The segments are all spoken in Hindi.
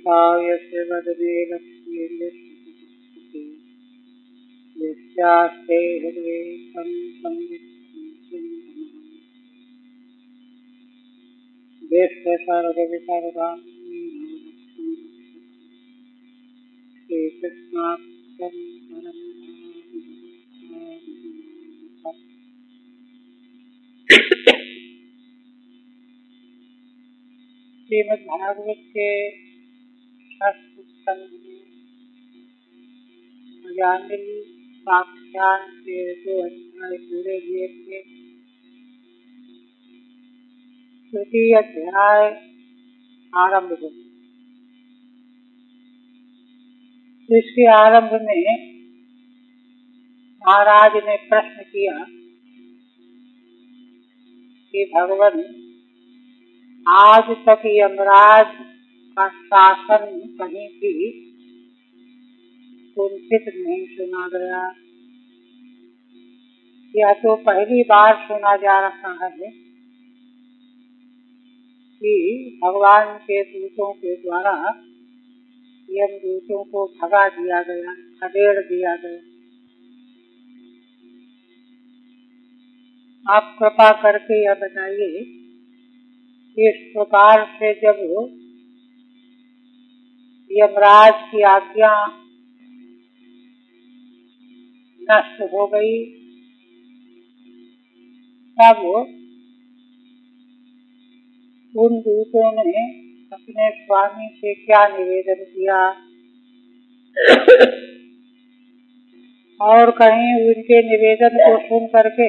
यस्य वदने लक्ष्मीर्यस्य यस्यास्ते हृदये तं सर्वविशारदां श्रीकृष्णाख्यं परं श्रीमद्भागवत के षष्ठ स्कंध में पाख्यान के 2 अध्याय पूरे हुए थे। तृतीय अध्याय आरंभ हो। इसके आरंभ में महाराज ने प्रश्न किया कि भगवान आज तक यमराज का शासन कहीं भी कुंठित नहीं सुना गया। यह तो पहली बार सुना जा रहा है कि भगवान के दूतों के द्वारा यमदूतों को भगा दिया गया, खदेड़ दिया गया। आप कृपा करके यह बताइए, इस प्रकार से जब यमराज की आज्ञा नष्ट हो गई तब उन दूतों ने अपने स्वामी से क्या निवेदन किया और कहीं उनके निवेदन को सुन करके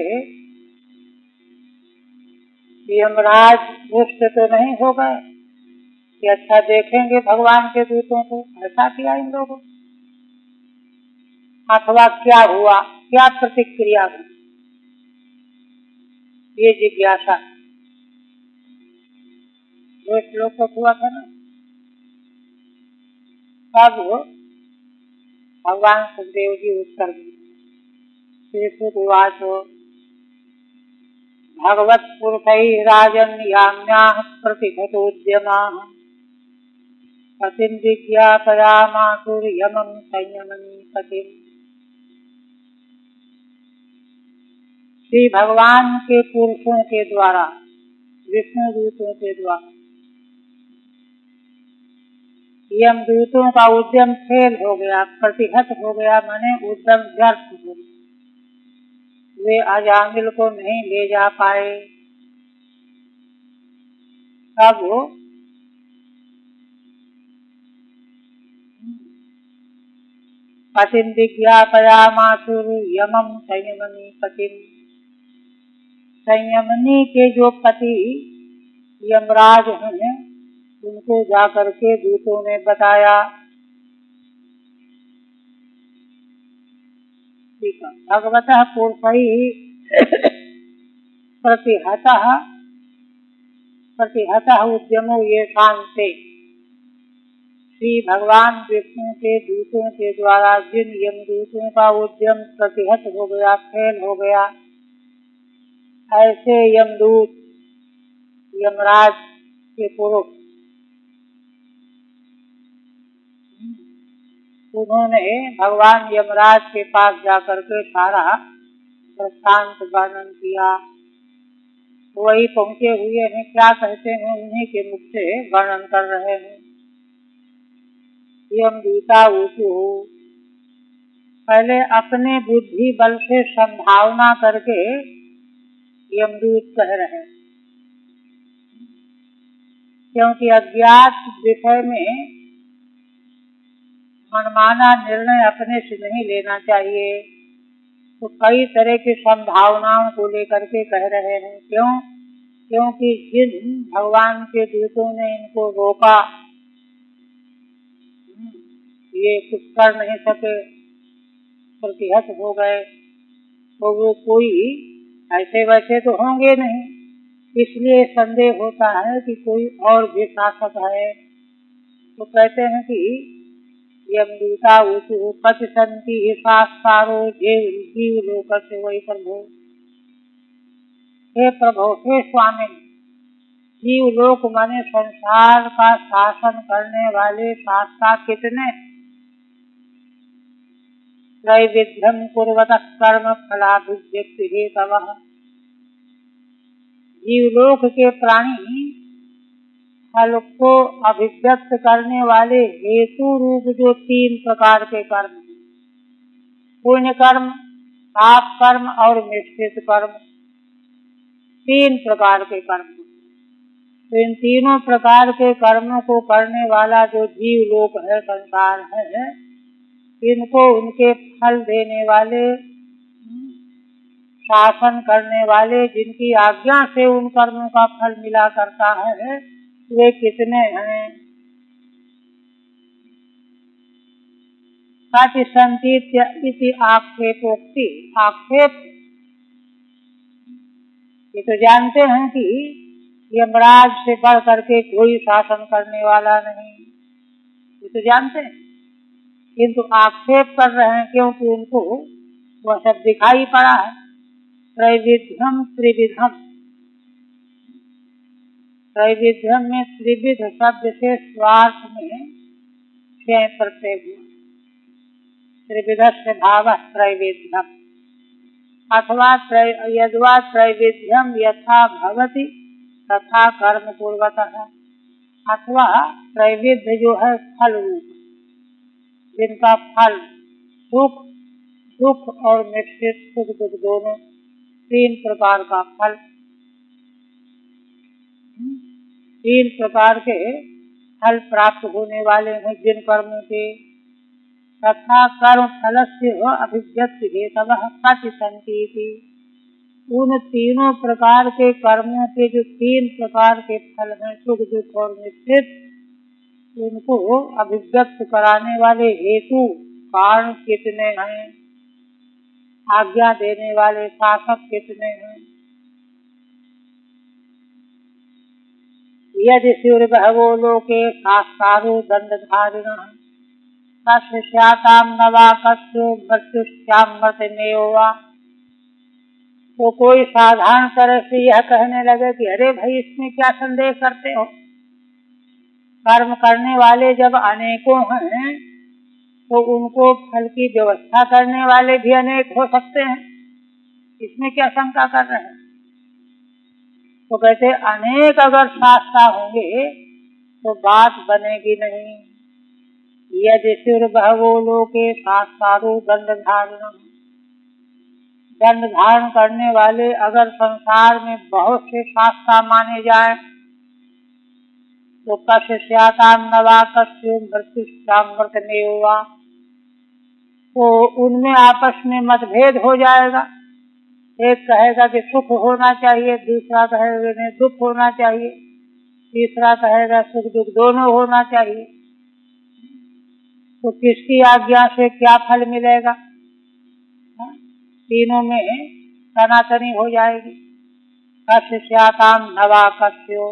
यमराज रुष्ट तो नहीं हो गए कि अच्छा देखेंगे भगवान के दूतों को। ऐसा किया इन लोगों, अथवा क्या हुआ, क्या प्रतिक्रिया हुई, ये जिज्ञासा जो श्लोक को हुआ था ना। तब भगवान सुखदेव जी उत्तर दिए। श्रीसुवाचो भगवत पुरुषै राजन याम्याः प्रतिघटोद्यमाः पतिं विज्ञापयामासुर्यमं संयमनी पतिं। श्री भगवान के पुरुषों के द्वारा, विष्णु दूतों के द्वारा यमदूतों का उद्यम फेल हो गया, प्रतिहत हो गया, माने उद्यम व्यर्थ हो गया। वे अजामिल को नहीं ले जा पाए। तब पतिं विज्ञापयामासुर यमं संयमनी पतिं। संयमनी के जो पति यमराज हैं उनको जाकर के दूतों ने बताया। भगवतः पुरुषै प्रतिहतः उद्यमो ये शांते। श्री भगवान विष्णु के दूतों के द्वारा जिन यमदूतों का उद्यम प्रतिहत हो गया, फेल हो गया, ऐसे यमदूत यमराज के पुरुष उन्होंने भगवान यमराज के पास जाकर के सारा वृत्तांत वर्णन किया। वही पहुंचे हुए हैं, क्या कहते हैं उन्हीं के मुख से वर्णन कर रहे हैं। यमदूता ऊचु, पहले अपने बुद्धि बल से संभावना करके यमदूत कह रहे हैं, क्योंकि अज्ञात विषय में मनमाना निर्णय अपने से नहीं लेना चाहिए। तो कई तरह की संभावनाओं को लेकर के कह रहे हैं। क्यों? क्योंकि जिन भगवान के दूतों ने इनको रोका, ये कुछ कर नहीं सके, प्रतिहत हो गए, तो वो कोई ऐसे वैसे तो होंगे नहीं। इसलिए संदेह होता है कि कोई और भी शासक है। तो कहते हैं कि यमदूता ऊचु पतिसन्ति शास्तारो जीव लोक से वही प्रभु। हे प्रभु, हे स्वामी, जीव लोक माने संसार का शासन करने वाले शास्ता कितने? त्रैविध्यम कुर्वतः कर्म फलाभिव्यक्ति हेतवः। जीवलोक के प्राणी फल को अभिव्यक्त करने वाले हेतु रूप जो 3 प्रकार के कर्म, पुण्य कर्म, पाप कर्म और मिश्रित कर्म, 3 प्रकार के कर्म। तो इन तीनों प्रकार के कर्मों को करने वाला जो जीव लोक है, संसार है, इनको उनके फल देने वाले, शासन करने वाले, जिनकी आज्ञा से उन कर्मों का फल मिला करता है, वे कितने हैं? कति सन्ति इति आक्षेपोक्ति। आक्षेप, ये तो जानते हैं कि यमराज से बढ़ करके कोई शासन करने वाला नहीं, ये तो जानते हैं, किंतु आक्षेप कर रहे हैं क्योंकि उनको वह सब दिखाई पड़ा है। त्रैविध्यम त्रिविधम, त्रैविध्यम में त्रिविध शब्द से स्वार्थ में 6 प्रत्यय हुआ। त्रिविधस्य भावः त्रैविध्यम, अथवा यद्वा त्रैविध्यम यथा भवति तथा कर्म पूर्वतः, अथवा त्रैविध्य जो है फल रूप, जिनका फल सुख, दुख और मिश्रित सुख दुख दोनों, 3 प्रकार का फल, 3 प्रकार के फल प्राप्त होने वाले हैं जिन कर्मों के। तथा कर्म फलस्य अभिव्यक्ति हेतवः कति सन्ति। उन तीनों प्रकार के कर्मों के जो 3 प्रकार के फल हैं, सुख दुख और मिश्रित, उनको अभिव्यक्त कराने वाले हेतु कारण कितने हैं? आज्ञा देने वाले शासक कितने हैं? यदि सूर्यभगवो लोके शास्तारो दंडधारिणः कस्य स्यातां नवाकस्य मृत्युश्चामृतमेव वा। तो कोई साधारण तरह से यह कहने लगे कि अरे भाई, इसमें क्या संदेह करते हो? कर्म करने वाले जब अनेकों हैं तो उनको फल की व्यवस्था करने वाले भी अनेक हो सकते हैं, इसमें क्या शंका कर रहे हैं? तो कहते अनेक अगर शास्त्रा होंगे तो बात बनेगी नहीं। यदि सूर्यभगवो लोके शास्त्रारो दंडधारिणः, दंड धारण करने वाले अगर संसार में बहुत से शास्त्रा माने जाए तो कस्य स्यातां नवाकस्य मृत्युश्चामृतमेव वा, तो उनमें आपस में मतभेद हो जाएगा। एक कहेगा कि सुख होना चाहिए, दूसरा कहेगा नहीं दुख होना चाहिए, तीसरा कहेगा सुख दुख दोनों होना चाहिए। तो किसकी आज्ञा से क्या फल मिलेगा? तीनों में सनातनी हो जाएगी। कस्य स्यातां नवाकस्यो,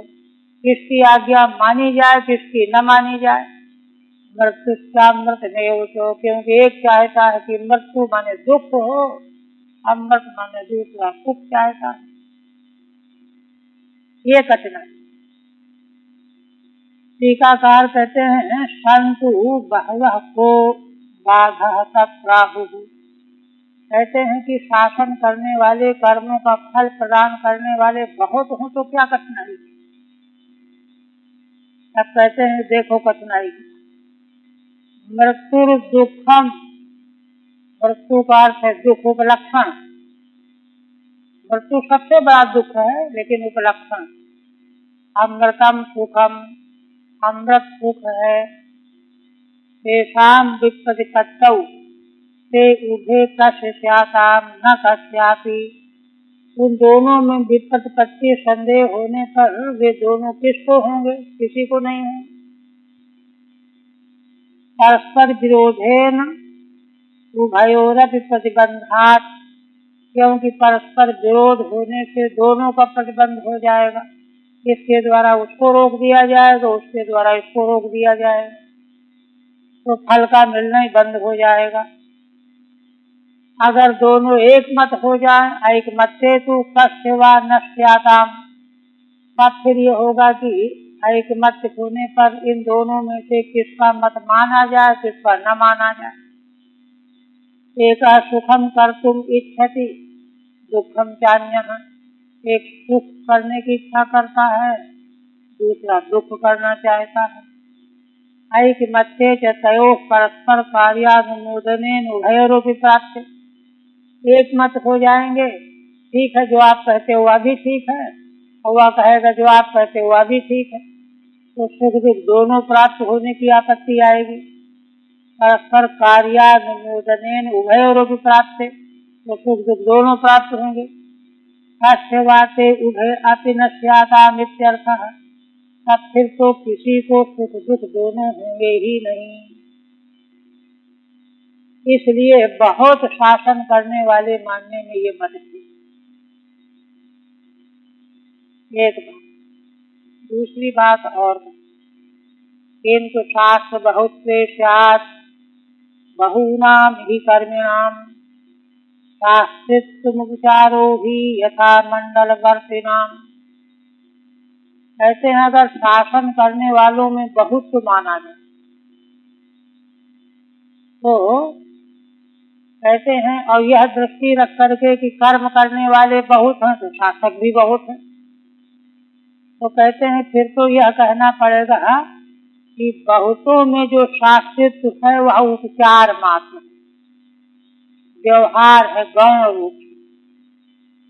किसकी आज्ञा मानी जाए, किसकी न मानी जाए। मृत्युश्चामृतमेव च, क्योंकि एक चाहता है कि मृत्यु माने दुख हो, अमृत माने दूसरा सुख चाहता है। ये कथन। टीकाकार कहते हैं संतु बहवः को बाधः तत्राहुः। कहते हैं कि शासन करने वाले, कर्मों का फल प्रदान करने वाले बहुत हों तो क्या कठिनाई। अब कहते हैं देखो कठिनाई, मृत्यु दुखम, मृत्यु का अर्थ है दुख, उपलक्षण। मृत्यु सबसे बड़ा दुख है लेकिन उपलक्षण। अमृतम सुखम, अमृत सुख है। तेषां विपत्तिपत्तौ ते उभे कस्य स्यातां न कस्यापि, उन दोनों में विपत्तिपत्ति संदेह होने पर वे दोनों किसको होंगे? किसी को नहीं होंगे। परस्पर विरोधेन उभयोरपि प्रतिबंधात्, क्योंकि परस्पर विरोध होने से दोनों का प्रतिबंध हो जाएगा। इसके द्वारा उसको रोक दिया जाएगा, उसके द्वारा इसको रोक दिया जाएगा, तो फल का मिलना ही बंद हो जाएगा। अगर दोनों एक मत हो जाए, एक मत से तो कस्य वा न स्यातां, तब फिर ये होगा कि एक मत होने पर इन दोनों में से किसका मत माना जाए, किसका न माना जाए। एक सुखम कर्तुम इच्छति दुखम चान्यः, एक सुख करने की इच्छा करता है, दूसरा दुख करना चाहता है। ऐकमत्ये च तयोः परस्पर कार्यानुमोदनेन उभयोरपि प्राप्ते, एक मत हो जाएंगे, ठीक है जो आप कहते हो वह भी ठीक है और वह कहेगा जो आप कहते हो वह भी ठीक है, तो सुख दुख दोनों प्राप्त होने की आपत्ति आएगी। परस्पर कार्यानुमोदनेन उभयोरपि प्राप्ते, तो सुख दुख दोनों प्राप्त होंगे। तस्यवाते उभय अपि न स्यातामित्यर्थः, तब फिर तो किसी को सुख दुख दोनों होंगे ही नहीं। इसलिए बहुत शासन करने वाले मानने में ये मत थी। एक बात, दूसरी बात और, किंतु शास्त्र बहुत्वे स्यात् बहूनां हि कर्मिणां शास्त्रित्वमुपचारो हि यथा मंडलवर्तिनां। कहते हैं अगर शासन करने वालों में बहुत माना जाए तो कहते हैं, और यह दृष्टि रख करके कि कर्म करने वाले बहुत हैं तो शासक भी बहुत हैं, तो कहते हैं फिर तो यह कहना पड़ेगा कि बहुतों में जो शास्त्रित्व है वह उपचार मात्र व्यवहार है, गौण रूप।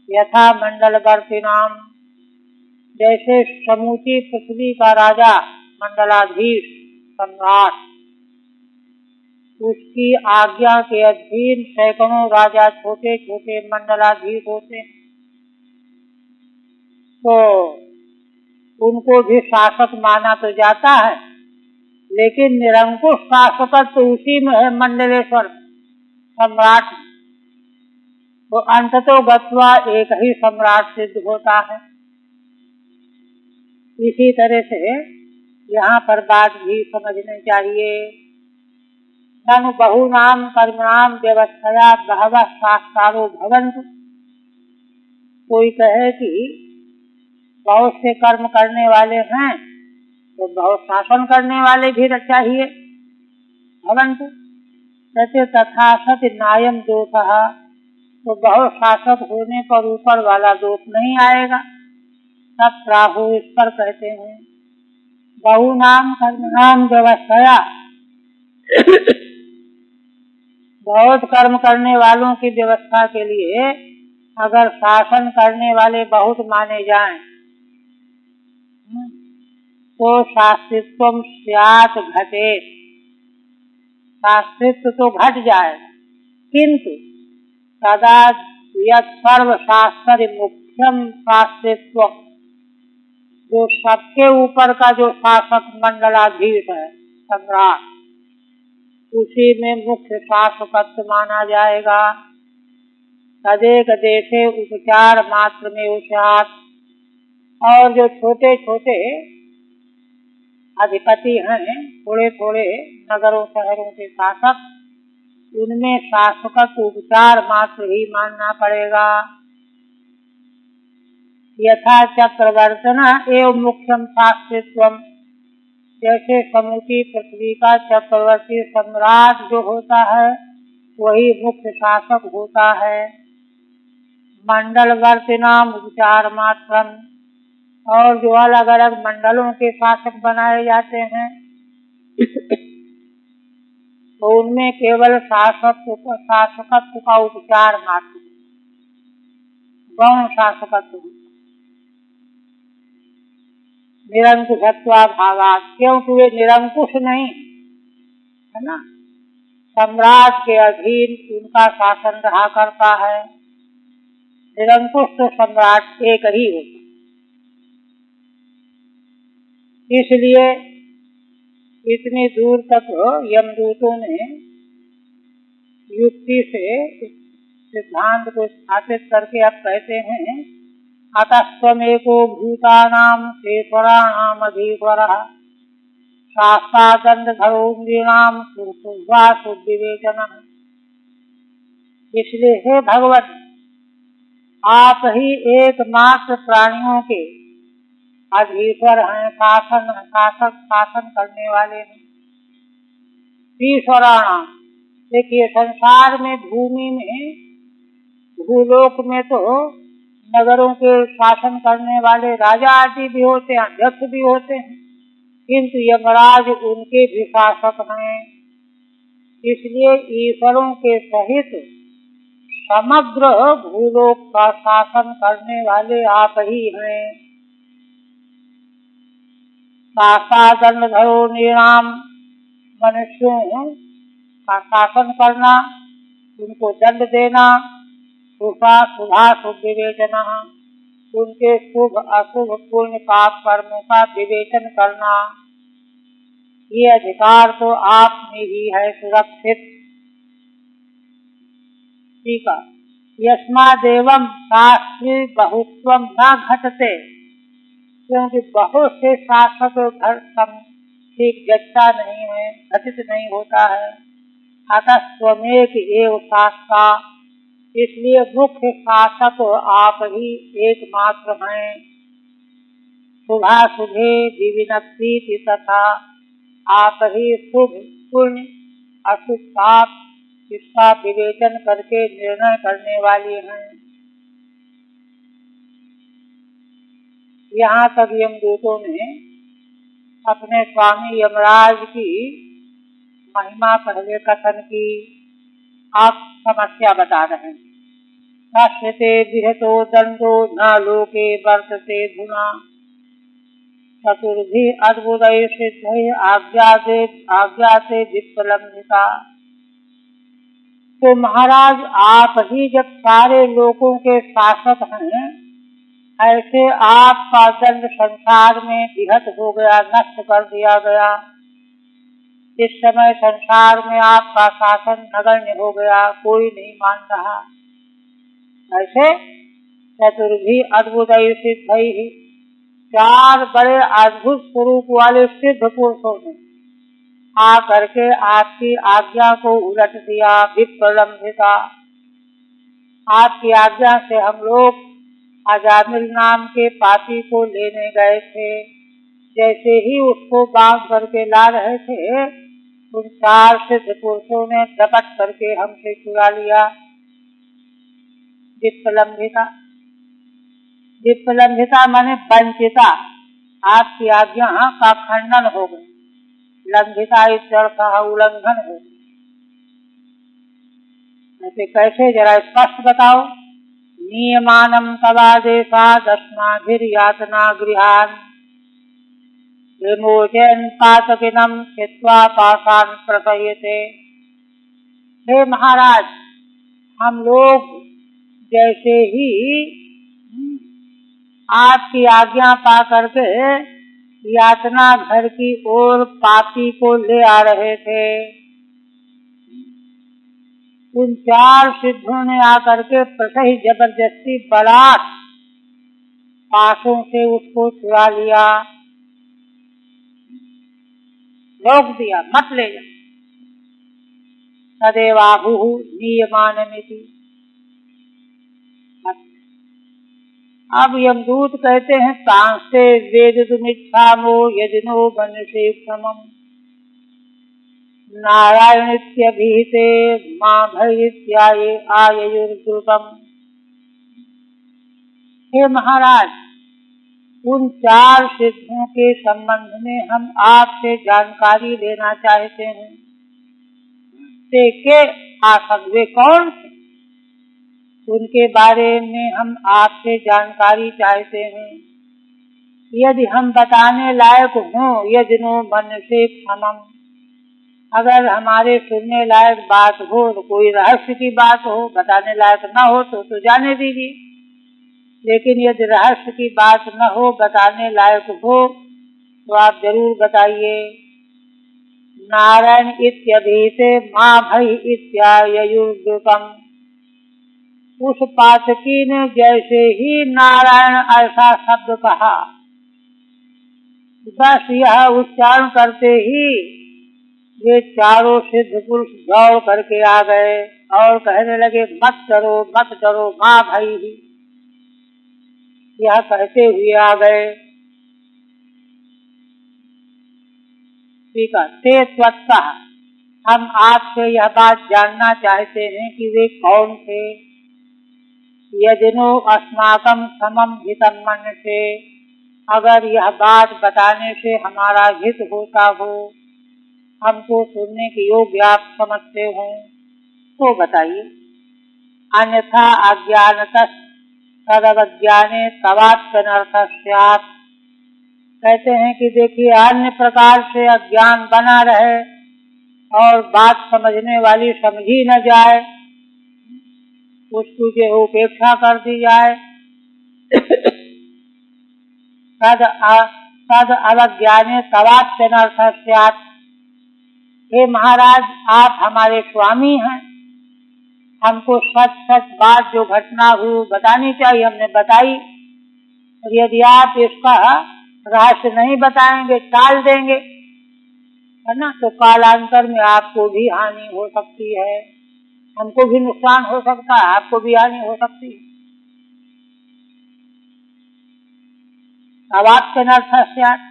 यथा मंडलवर्ती नाम, जैसे समूची पृथ्वी का राजा मंडलाधीश सम्राट, उसकी आज्ञा के अधीन सैकड़ों राजा छोटे छोटे मंडलाधीश होते हैं, तो उनको भी शासक माना तो जाता है, लेकिन निरंकुश शासक तो उसी में है मंडलेश्वर सम्राट, तो अंततो गत्वा एक ही सम्राट सिद्ध होता है। इसी तरह से यहाँ पर बात भी समझनी चाहिए। ननु बहुनाम कर्मणाम व्यवस्थया बहवः शास्त्रारो भवन्तु, कोई कहे कि बहुत से कर्म करने वाले हैं तो बहुत शासन करने वाले भी चाहिए, भवन्तु कहते तथा सति नायम दोषः, तो बहुत शासक होने पर ऊपर वाला दोष नहीं आएगा। तब राहु इस पर कहते हैं बहुनाम कर्मणाम व्यवस्थया, बहुत कर्म करने वालों की व्यवस्था के लिए अगर शासन करने वाले बहुत माने जाएं तो शास्त्रित्व स्यात् घटे, शास्त्रित्व तो घट जाएगा, किंतु सदा यत् सर्वशास्त्र मुख्यम शास्त्रित्व, जो सबके ऊपर का जो शासक मंडलाधीश है सम्राट, उसी में मुख्य शासकत्व माना जाएगा। तदेक देशे उपचार मात्र में उचार, और जो छोटे छोटे अधिपति हैं, थोड़े थोड़े नगरों शहरों के शासक, उनमें शासकत्व उपचार मात्र ही मानना पड़ेगा। यथा चक्रवर्तन एवं मुख्यम शास्त्रित्वम, जैसे समूची पृथ्वी का चक्रवर्ती सम्राट जो होता है वही मुख्य शासक होता है। मंडलवर्तिनाम उपचार मात्रम, और जो अलग अलग मंडलों के शासक बनाए जाते हैं तो उनमें केवल शासकत्व का उपचार मात्र, गौण शासकत्व, निरंकुशत्वा भावात्, क्योंकि वे निरंकुश नहीं है ना, सम्राट के अधीन उनका शासन रहा करता है। निरंकुश तो सम्राट एक ही होता, इसलिए इतनी दूर तक यमदूतों ने युक्ति से सिद्धांत को स्थापित करके अब कहते हैं अतस्त्वमेको भूतानां शेषराणाम अधीश्वरः शास्त्रागन्धर्वोन्द्रीणां सुरसुर्वा सुविवेचनः। इसलिए हे भगवत, आप ही एकमात्र प्राणियों के अधीश्वर हैं, शासन करने वाले हैं। ईश्वराणाम, देखिए संसार में, भूमि में, भूलोक में तो नगरों के शासन करने वाले राजा आदि भी होते हैं, अध्यक्ष भी होते हैं, किंतु यमराज उनके भी शासक हैं। इसलिए ईश्वरों के सहित समग्र भूलोक का शासन करने वाले आप ही हैं। शासनधरो निराम, मनुष्यों का शासन करना, उनको दंड देना, सुधा शुभ विवेचना, उनके शुभ अशुभ पुण्य पाप कर्मों का विवेचन करना, ये अधिकार तो आप में ही है सुरक्षित। ठीक है। यस्मादेवं शास्त्री बहुत्वं न घटते, क्योंकि बहुत से शासक घर ठीक जचता नहीं है, घटित नहीं होता है। अतः स्वमेक एव शास्ता, इसलिए मुख्य शासक आप ही एकमात्र हैं। शुभाशुभे विविनक्ति तथा, आप ही शुभ पुण्य अशुभ पाप इसका विवेचन करके निर्णय करने वाले हैं। यहाँ तक यमदूतों ने अपने स्वामी यमराज की महिमा पहले कथन की, आप समस्या बता रहे हैं। नश्यते विहतो दंडो न लोके वर्तते धुना, चतुर्भि अद्भुतैः सिद्धैः आज्ञा से विप्रलंबिता। तो महाराज आप ही जब सारे लोगों के शासक हैं, ऐसे आपका दंड संसार में विहत हो गया, नष्ट कर दिया गया। इस समय संसार में आपका शासन नगण्य हो गया, कोई नहीं मान रहा। ऐसे चतुर्भि अद्भुतैः सिद्धैः, चार बड़े अद्भुत स्वरूप वाले सिद्ध पुरुषों ने आ करके आपकी आज्ञा को उलट दिया। विप्रलंबिता, आपकी आज्ञा से हम लोग अजामिल नाम के पापी को लेने गए थे, जैसे ही उसको बांध करके ला रहे थे, उन चार सिद्ध पुरुषों ने झपट करके हमसे चुरा लिया। विप्रलंबिता, विप्रलंबिता माने वंचिता, आपकी आज्ञा का खंडन हो गई। लंघिता इस अर्थ उल्लंघन हो गई। ऐसे कैसे, जरा स्पष्ट बताओ। नियमानं तवादेशात् अस्माभिर्यातना गृहान्, विमोचयन् पातकीनं छित्त्वा पाशान् प्रसह्यते। हे महाराज, हम लोग जैसे ही आपकी आज्ञा पा करके यातना घर की ओर पापी को ले आ रहे थे, उन चार सिद्धों ने आकर के प्रसही जबरदस्ती बलात् पासों से उसको चुरा लिया, रोक दिया, मत ले जा। तदेवाहुः नियमानमिति। अब यमदूत कहते हैं, तांस्ते वेदितुमिच्छामो यजनो मनुषे समम्, नारायणित्यभिहिते मां भयित्याये आययुर्द्रुतम्। हे महाराज, उन चार सिद्धों के संबंध में हम आपसे जानकारी लेना चाहते हैं। के आसक, वे कौन थे, उनके बारे में हम आपसे जानकारी चाहते हैं। यदि हम बताने लायक हों, यजनो मनुष्य क्षमम्, अगर हमारे सुनने लायक बात हो, तो कोई रहस्य की बात हो, बताने लायक न हो तो जाने दीजिए। लेकिन यदि रहस्य की बात न हो, बताने लायक हो, तो आप जरूर बताइए। नारायण इत्यभिहिते मां भय इत्याययुर्द्रुतम्। उस पातकी ने जैसे ही नारायण ऐसा शब्द कहा, बस यह उच्चारण करते ही वे चारों सिद्ध पुरुष दौड़ करके आ गए और कहने लगे, मत डरो मत डरो मां भई। यह कहते हुए आ गए। ठीक है, ते त्वत्तः, हम आपसे यह बात जानना चाहते हैं कि वे कौन थे। यदिनो अस्माकं समम हितं मन्यते, अगर यह बात बताने से हमारा हित होता हो, हमको सुनने के योग्य आप समझते हो तो बताइए। अन्यथा अज्ञानतः तदवज्ञाने तवाप्यनर्थ स्यात्, कहते हैं कि देखिए अन्य प्रकार से अज्ञान बना रहे और बात समझने वाली समझी न जाए, उसकी जो उपेक्षा कर दी जाए, तद अवज्ञाने तवाप्यनर्थ स्यात्। हे महाराज, आप हमारे स्वामी हैं, हमको सच सच बात जो घटना हुई बतानी चाहिए, हमने बताई। और यदि आप इसका रहस्य नहीं बताएंगे, टाल देंगे, है ना, तो कालांतर में आपको भी हानि हो सकती है, हमको भी नुकसान हो सकता है, आपको भी हानि हो सकती है। अवाप्यनर्थ स्यात्,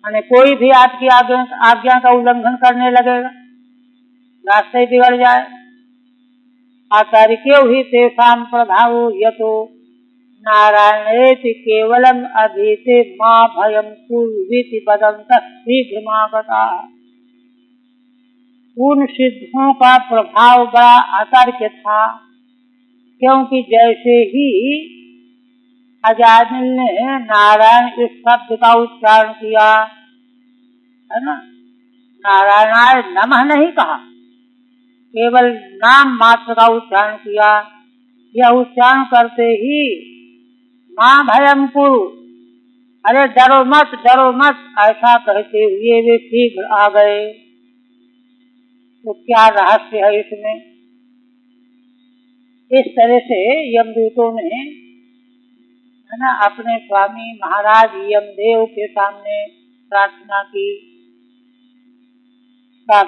माने कोई भी आपकी आज्ञा का उल्लंघन करने लगेगा, रास्ते बिगड़ जाए। आचार्य ही तेषां प्रभावो यतो नारायणेति केवलम अधीते मां भयं कुर्वीति वदन्तः शीघ्रमागताः। उन सिद्धों का प्रभाव बड़ा अतर्क था, क्योंकि जैसे ही अजामिल ने नारायण इस शब्द का उच्चारण किया, है ना, नारायणाय नमः नहीं कहा, केवल नाम मात्र का उच्चारण किया। यह उच्चारण करते ही मां भयम कुरु, अरे डरो मत, ऐसा कहते हुए वे शीघ्र आ गए। तो क्या रहस्य है इसमें? इस तरह से यमदूतों ने, है ना, अपने स्वामी महाराज यमदेव के सामने प्रार्थना की। तब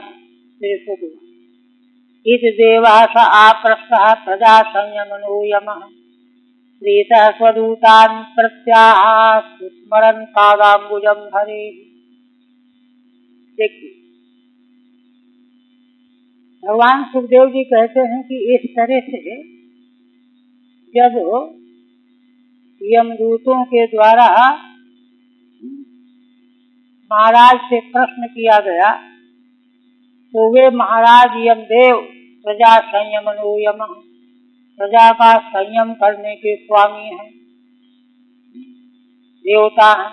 इस देवः स आपृष्टः प्रजा संयमनो यमः प्रीतः स्वदूतान् प्रत्याह स्मरन् पादाम्बुजं हरे। देखिए, भगवान सुखदेव जी कहते हैं कि इस तरह से जब यमदूतों के द्वारा महाराज से प्रश्न किया गया, तो वे महाराज यमदेव प्रजा संयमनो यमः, प्रजा का संयम करने के स्वामी हैं, देवता हैं।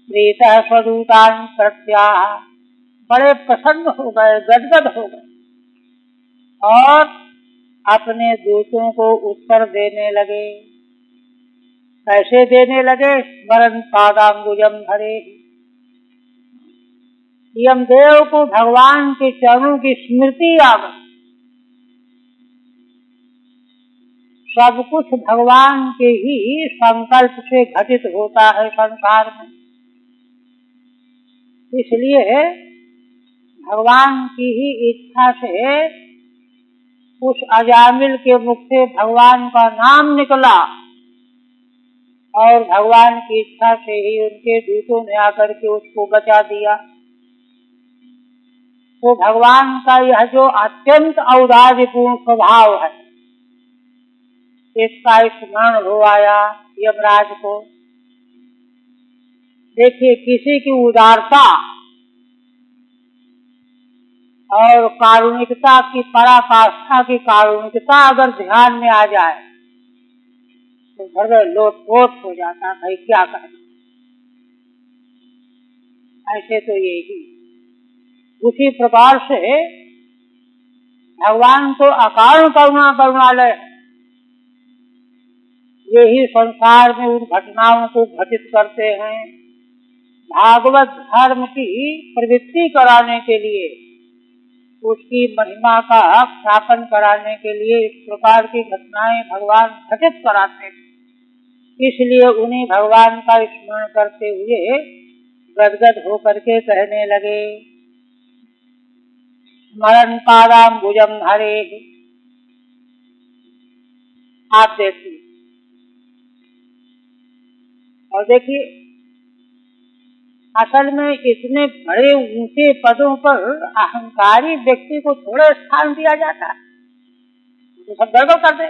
प्रीतः स्वदूतान् प्रत्याह, बड़े प्रसन्न हो गए, गदगद हो गए और अपने दूतों को उत्तर देने लगे। कैसे देने लगे? स्मरन् पादाम्बुजं हरे। यमदेव को भगवान के चरणों की स्मृति आ गई। सब कुछ भगवान के ही संकल्प से घटित होता है संसार में, इसलिए भगवान की ही इच्छा से उस अजामिल के मुख से भगवान का नाम निकला और भगवान की इच्छा से ही उनके दूतों ने आकर के उसको बचा दिया। तो भगवान का यह जो अत्यंत औदार्यपूर्ण स्वभाव है, इसका स्मरण हो आया यमराज को। देखिए, किसी की उदारता और कारुणिकता की पराकाष्ठा की कारुणिकता अगर ध्यान में आ जाए तो हृदय लोटपोट हो जाता, भाई क्या कहना। ऐसे तो यही उसी प्रकार से भगवान तो अकारण करुणा करुणालय, यही संसार में उन घटनाओं को घटित करते हैं। भागवत धर्म की प्रवृत्ति कराने के लिए, उसकी महिमा का ख्यापन कराने के लिए इस प्रकार की घटनाएं भगवान घटित कराते हैं। इसलिए उन्हीं भगवान का स्मरण करते हुए गदगद होकर के कहने लगे, स्मरन् पादाम्बुजं हरे। आप देखिए, और देखिए असल में इतने बड़े ऊंचे पदों पर अहंकारी व्यक्ति को थोड़ा स्थान दिया जाता है, तो सब गड़बड़ कर दे।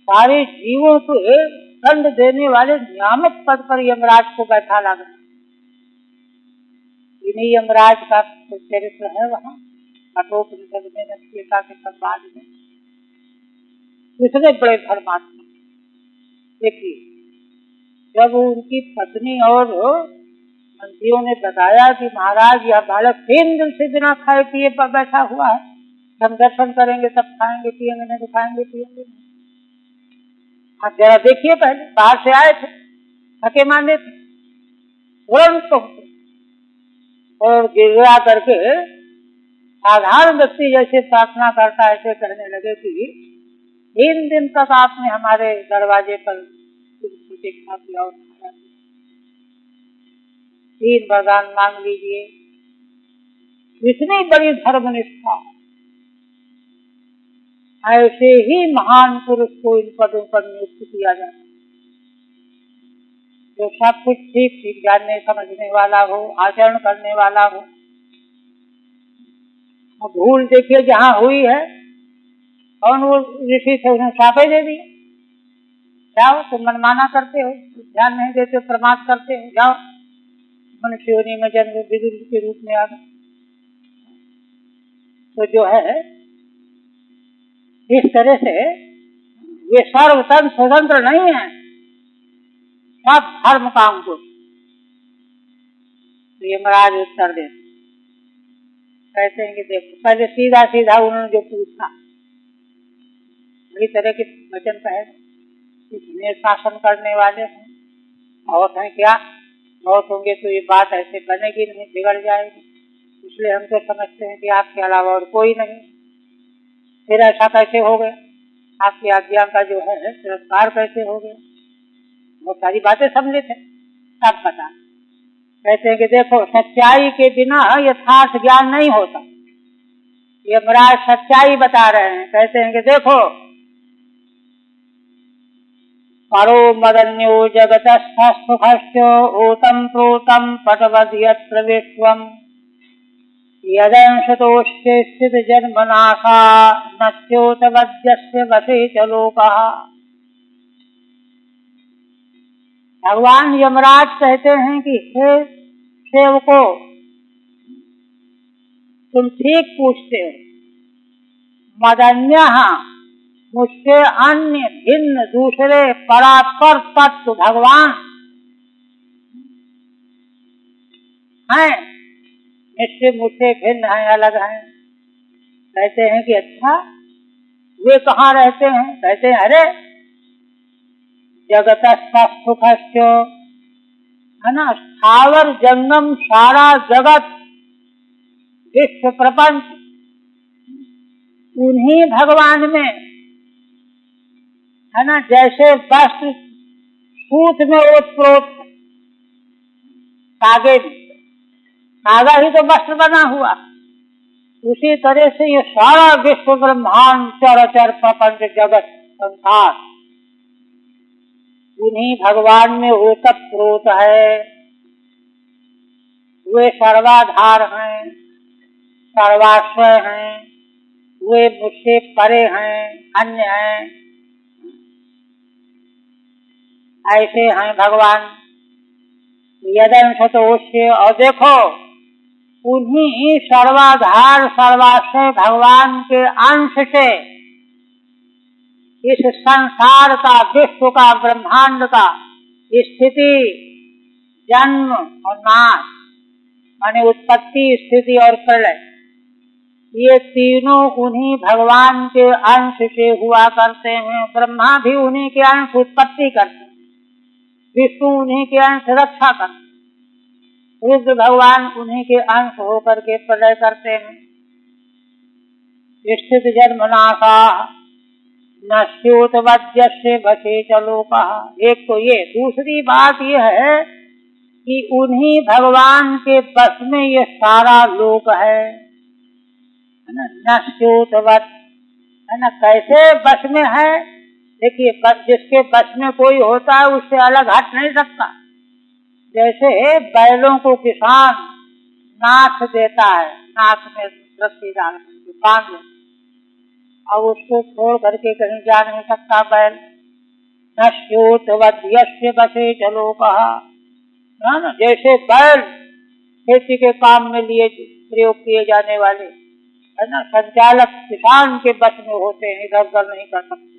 सारे जीवों को दंड देने वाले नियामक पद पर यमराज को बैठा लगा। इन्हीं यमराज का चरित्र है वहाँ कठोपनिषद में, नचिकेता के संवाद में। दूसरे बड़े धर्मात्मा देखिए, जब उनकी पत्नी और मंत्रियों ने बताया कि महाराज यह बालक 3 दिन से बिना खाए पिए पर बैठा हुआ है, हम दर्शन करेंगे तब खाएंगे पिएंगे, नहीं तो खाएंगे पिएंगे नहीं। आप जरा देखिए, पहले बाहर से आए थे, थके माने थे, तुरंत पहुंचे और गिरगिरा करके साधारण व्यक्ति जैसे प्रार्थना करता है ऐसे कहने लगे कि 3 दिन तक आपने हमारे दरवाजे पर प्रतीक्षा किया और 3 वरदान मांग लीजिए। इतनी बड़ी धर्मनिष्ठा, ऐसे ही महान पुरुष को इन पदों पर नियुक्त किया जाता है, जो सब कुछ ठीक ठीक जानने समझने वाला हो, आचरण करने वाला हो। भूल देखिए जहाँ हुई है, और वो ऋषि से उन्हें शापे दे दिए, जाओ तुम मनमाना करते हो, ध्यान नहीं देते, प्रमाद करते हो, जाओ मनुष्य योनि में जन्म विदुर के रूप में आ गए। तो जो है इस तरह से वे सर्वतंत्र स्वतंत्र नहीं है, सब धर्म काम को। तो यमराज उत्तर दे कहते हैं कि देखो, पहले सीधा सीधा उन्होंने जो पूछा, बड़ी तरह के वचन कहे, इतने शासन करने वाले हैं, बहुत हैं क्या, बहुत होंगे तो ये बात ऐसे बनेगी नहीं, बिगड़ जाएगी, इसलिए हम तो समझते हैं कि आपके अलावा और कोई नहीं। फिर ऐसा कैसे हो गया, आपकी आज्ञा का जो है तिरस्कार कैसे हो गया, बहुत सारी बातें समझे थे, सब बता। कहते हैं कि देखो, सच्चाई के बिना यथार्थ ज्ञान नहीं होता। यमराज सच्चाई बता रहे हैं। कहते हैं कि देखो, परो मदन्यो जगतस्थ सुखस्य ओतम प्रोतम पटवद यत्र विश्वम यदंशतोष्टे स्थित जन्मनाशा नच्योतवद्यस्य वसे च लोकः। भगवान यमराज कहते हैं कि हे सेवको, तुम ठीक पूछते हो, मदन्यः मुझसे अन्य भिन्न दूसरे परात्पर तत्व भगवान हैं, इससे मुझसे भिन्न हैं, अलग हैं। कहते हैं कि अच्छा, वे कहाँ रहते हैं? कहते हैं अरे जगतस्थ सुखस्य, है ना, स्थावर जंगम सारा जगत विश्व प्रपंच उन्हीं भगवान में, है ना, जैसे वस्त्र सूत में ओतप्रोत, धागे में धागा ही तो वस्त्र बना हुआ, उसी तरह से ये सारा विश्व ब्रह्मांड चराचर प्रपंच जगत संसार उन्हीं भगवान में ओतप्रोत है। वे सर्वाधार हैं, सर्वाश्रय हैं, वे मुझसे परे हैं, अन्य हैं, ऐसे हैं भगवान। यदंशतोष्य, और देखो उन्हीं सर्वाधार सर्वाश्रय भगवान के अंश से इस संसार का, विश्व का, ब्रह्मांड का स्थिति, जन्म और नाश, माने उत्पत्ति, स्थिति और प्रलय, ये तीनों उन्हीं भगवान के अंश से हुआ करते हैं। ब्रह्मा भी उन्हीं के अंश उत्पत्ति करते हैं, विष्णु उन्हीं के अंश रक्षा करते हैं, रुद्र भगवान उन्हीं के अंश होकर के प्रलय करते हैं। स्थित जन्म नाशा नश्योतवद्यस्य वशे च लोकः। एक तो ये, दूसरी बात ये है कि उन्हीं भगवान के बस में ये सारा लोक है ना, नश्योतवत्, है ना। कैसे बस में है? देखिए, जिसके बस में कोई होता है उससे अलग हट नहीं सकता, जैसे बैलों को किसान नाथ देता है, नाथ में रस्सी डाल करके बांध दे, और उसको छोड़ करके कहीं जा नहीं सकता बैल। नश्योत वध्यस्य बसे चलो कहा ना, जैसे बैल खेती के काम में लिए प्रयोग किए जाने वाले है ना, संचालक किसान के बस में होते हैं, इधर उधर नहीं कर सकते।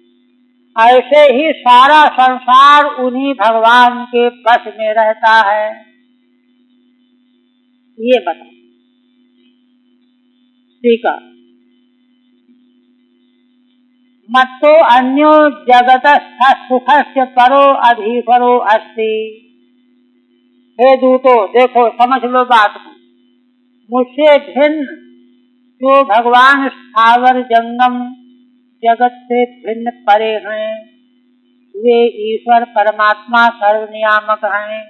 ऐसे ही सारा संसार उन्हीं भगवान के बस में रहता है, ये बता। ठीक है। मत्तो अन्यो जगत सुखस्य परो अधीश्वरो अस्ति। हे दूतो, देखो समझ लो बात को, मुझसे भिन्न जो भगवान स्थावर जंगम जगत से भिन्न परे हैं, वे ईश्वर परमात्मा सर्वनियामक हैं।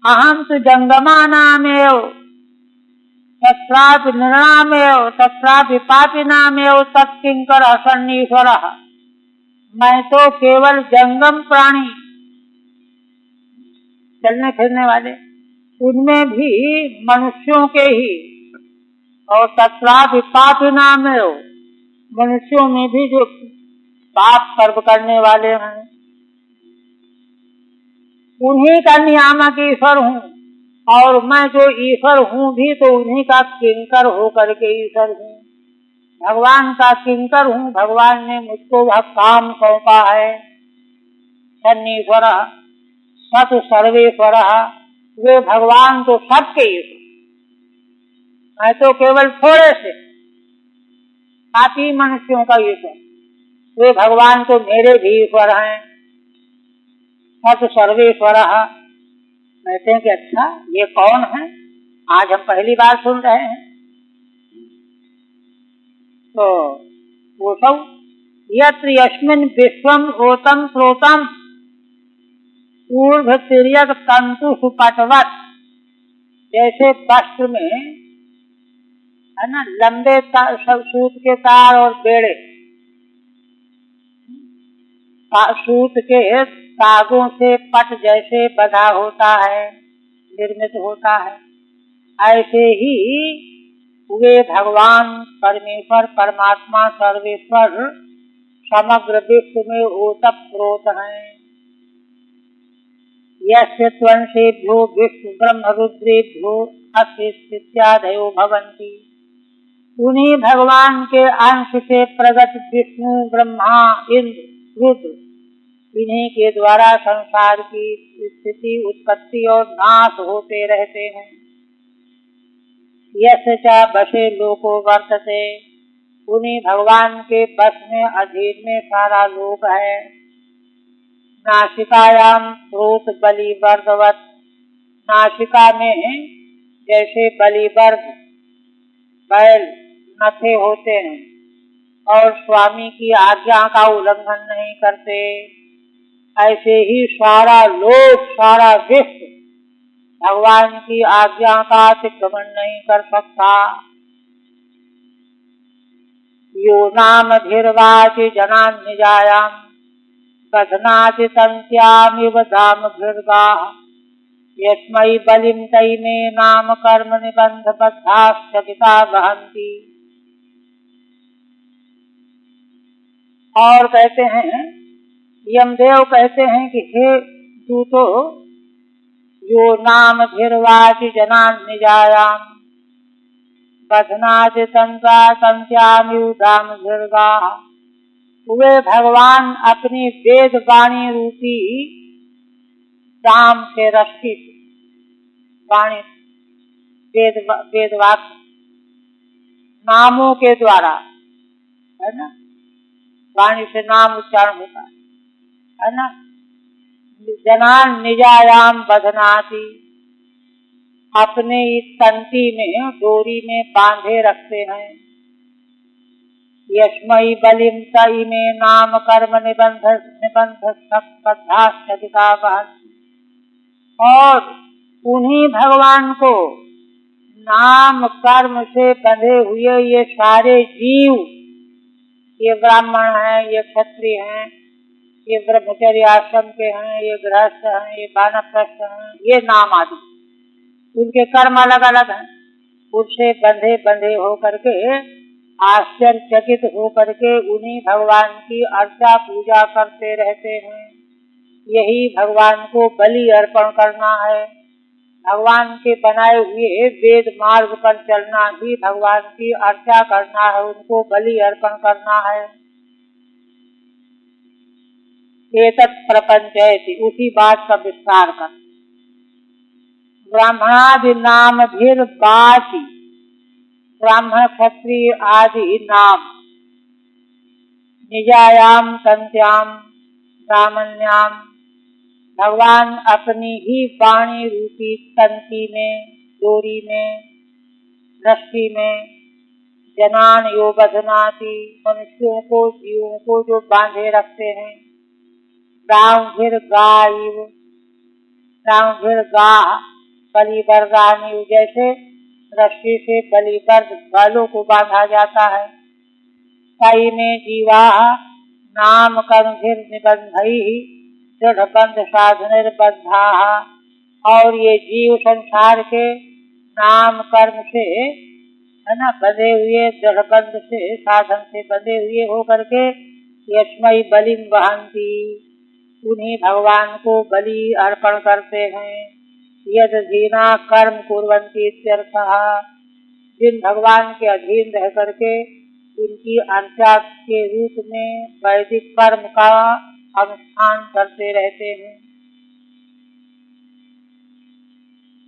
अहम तो जंगमानामेव तत्रापि नृणामेव तत्रापि पापिनामेव तत्किंकर सन्नीश्वरः। मैं तो केवल जंगम प्राणी, चलने फिरने वाले, उनमें भी मनुष्यों के ही, और तत्रापि पापिनामेव मनुष्यों में भी जो पाप कर्म करने वाले हैं, उन्हीं का नियामक ईश्वर हूँ। और मैं जो ईश्वर हूँ भी तो उन्हीं का किंकर होकर के ईश्वर हूँ, भगवान का किंकर हूँ। भगवान ने मुझको वह काम सौंपा है। सन्नीश्वर सत सर्वेश्वर, वे भगवान तो सबके ईश्वर, मैं तो केवल थोड़े से पापी मनुष्यों का ईश्वर, वे भगवान तो मेरे भी ईश्वर हैं। सत सर्वेश्वर। कहते हैं कि अच्छा ये कौन है, आज हम पहली बार सुन रहे हैं। तो वो सब यत्र यस्मिन् विश्वम ओतम प्रोतम ऊर्ध्व तिर्यक तंतु सुपटवत, जैसे वस्त्र में है ना लंबे सूत के तार और बेड़े, सूत के तागों से पट जैसे बंधा होता है, निर्मित होता है, ऐसे ही वे भगवान परमेश्वर परमात्मा सर्वेश्वर समग्र विश्व में ओतप्रोत हैं। यस्य त्वंशेभ्यो विष्णु ब्रह्म रुद्रेभ्यो अस्थित्यादयो भवन्ति। उन्हीं भगवान के अंश से प्रगट विष्णु ब्रह्मा इंद्र रुद्र, इन्हीं के द्वारा संसार की स्थिति उत्पत्ति और नाश होते रहते हैं। यस्य च बसे लोको वर्तते, उन्हीं भगवान के बस में अधीन में सारा लोक है। नासिकायाम स्रोत बलिवर्धवत, नासिका में जैसे बलिवर्ध बैल नथे होते हैं और स्वामी की आज्ञा का उल्लंघन नहीं करते, ऐसे ही सारा लोक सारा विश्व भगवान की आज्ञा का अतिक्रमण नहीं कर सकता। यो नाम धीर्वाचि जनान निजायाम बधनाति तंत्यामिव धाम भृगाः, यस्मै बलिं तैमे नाम कर्म निबंध बद्धाश्चकिता वहन्ति। और कहते हैं, यमदेव कहते हैं कि हे दूतो, यो नाम धीर्वाचि जनान निजायाम बधनाति तंत्यामिव धाम भृगाः, वे भगवान अपनी वेद वाणी रूपी दाम से रस्सी वाणी वेद वाक्य नामों के द्वारा, है ना, वाणी से नाम उच्चारण होता है ना, जनान निजायाम बधनाति, अपने इस तंती में डोरी में बांधे रखते हैं। यस्मै बलिं तैमे नाम कर्म निबंध बद्धाश्चकिता वहन्ति, और उन्हीं भगवान को नाम कर्म से बंधे हुए ये सारे जीव, ये ब्राह्मण हैं, ये क्षत्रिय हैं, ये ब्रह्मचर्य आश्रम के हैं, ये गृहस्थ हैं, ये वानप्रस्थ हैं, ये नाम आदि, उनके कर्म अलग अलग हैं। उनसे बंधे बंधे हो करके, आश्चर्यचकित हो करके उन्हीं भगवान की अर्चा पूजा करते रहते हैं। यही भगवान को बलि अर्पण करना है। भगवान के बनाए हुए वेद मार्ग पर चलना ही भगवान की अर्चा करना है, उनको बलि अर्पण करना है। एतत् प्रपंचयति, उसी बात का विस्तार कर। ब्राह्मणादि नाम भीर बाची, ब्राह्मण क्षत्रिय आदि नाम निजायाम तंत्याम सामान्याम, भगवान अपनी ही वाणी रूपी तंती में, डोरी में, रस्सी में, जनान यो बधनाति, मनुष्यों को जीवों को जो बांधे रखते हैं। रामभिर गाइव, रामभिर गा बलिवर्गानी, जैसे रस्सी से बलिवर्ग बालों को बांधा जाता है। कई में जीवा नाम कर्मभिर निबंधई, दृढ़ बंध साधन बद्धा, और ये जीव संसार के नाम कर्म से, है ना, बंधे हुए, दृढ़ बंध से, साधन से बंधे हुए हो करके यस्मई बलिम वहंती, उन्हीं भगवान को बलि अर्पण करते हैं। यद धीना कर्म कुर्वन्ति इत्यर्थः, जिन भगवान के अधीन रह करके उनकी अर्चा के रूप में वैदिक कर्म का अनुष्ठान करते रहते हैं।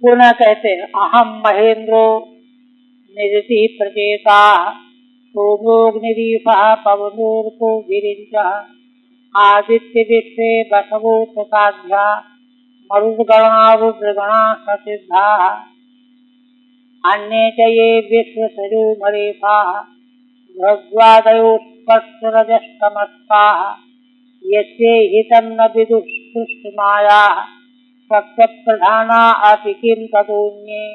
पुनः कहते हैं अहम महेंद्रो निरति प्रचेता, सोमोग्निरीशः पवनोर्को गिरिंचः, आदित्य विश्वे बसवो प्रसाध्या, मरुद्गणा रुद्रगणा ससिद्धा, अन्ये च ये विश्वसजो मरेफाः, भृग्वादयो स्पर्शरजस्तमस्ताः, यस्ये हितं न विदुः सृष्टिमायाः, सप्तप्रधाना अपि किं ततोऽन्ये।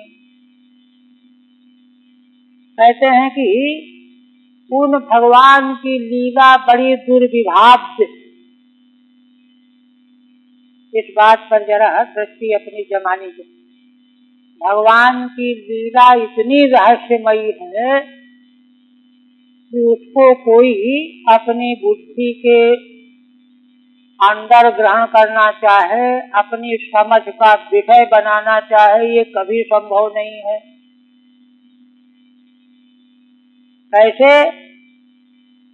कहते हैं कि उन भगवान की लीला बड़ी दुर्विभाव्य। इस बात पर जरा दृष्टि अपनी जमानी है। भगवान की लीला इतनी रहस्यमयी है कि उसको कोई अपनी बुद्धि के अंदर ग्रहण करना चाहे, अपनी समझ का विषय बनाना चाहे, ये कभी संभव नहीं है। कैसे?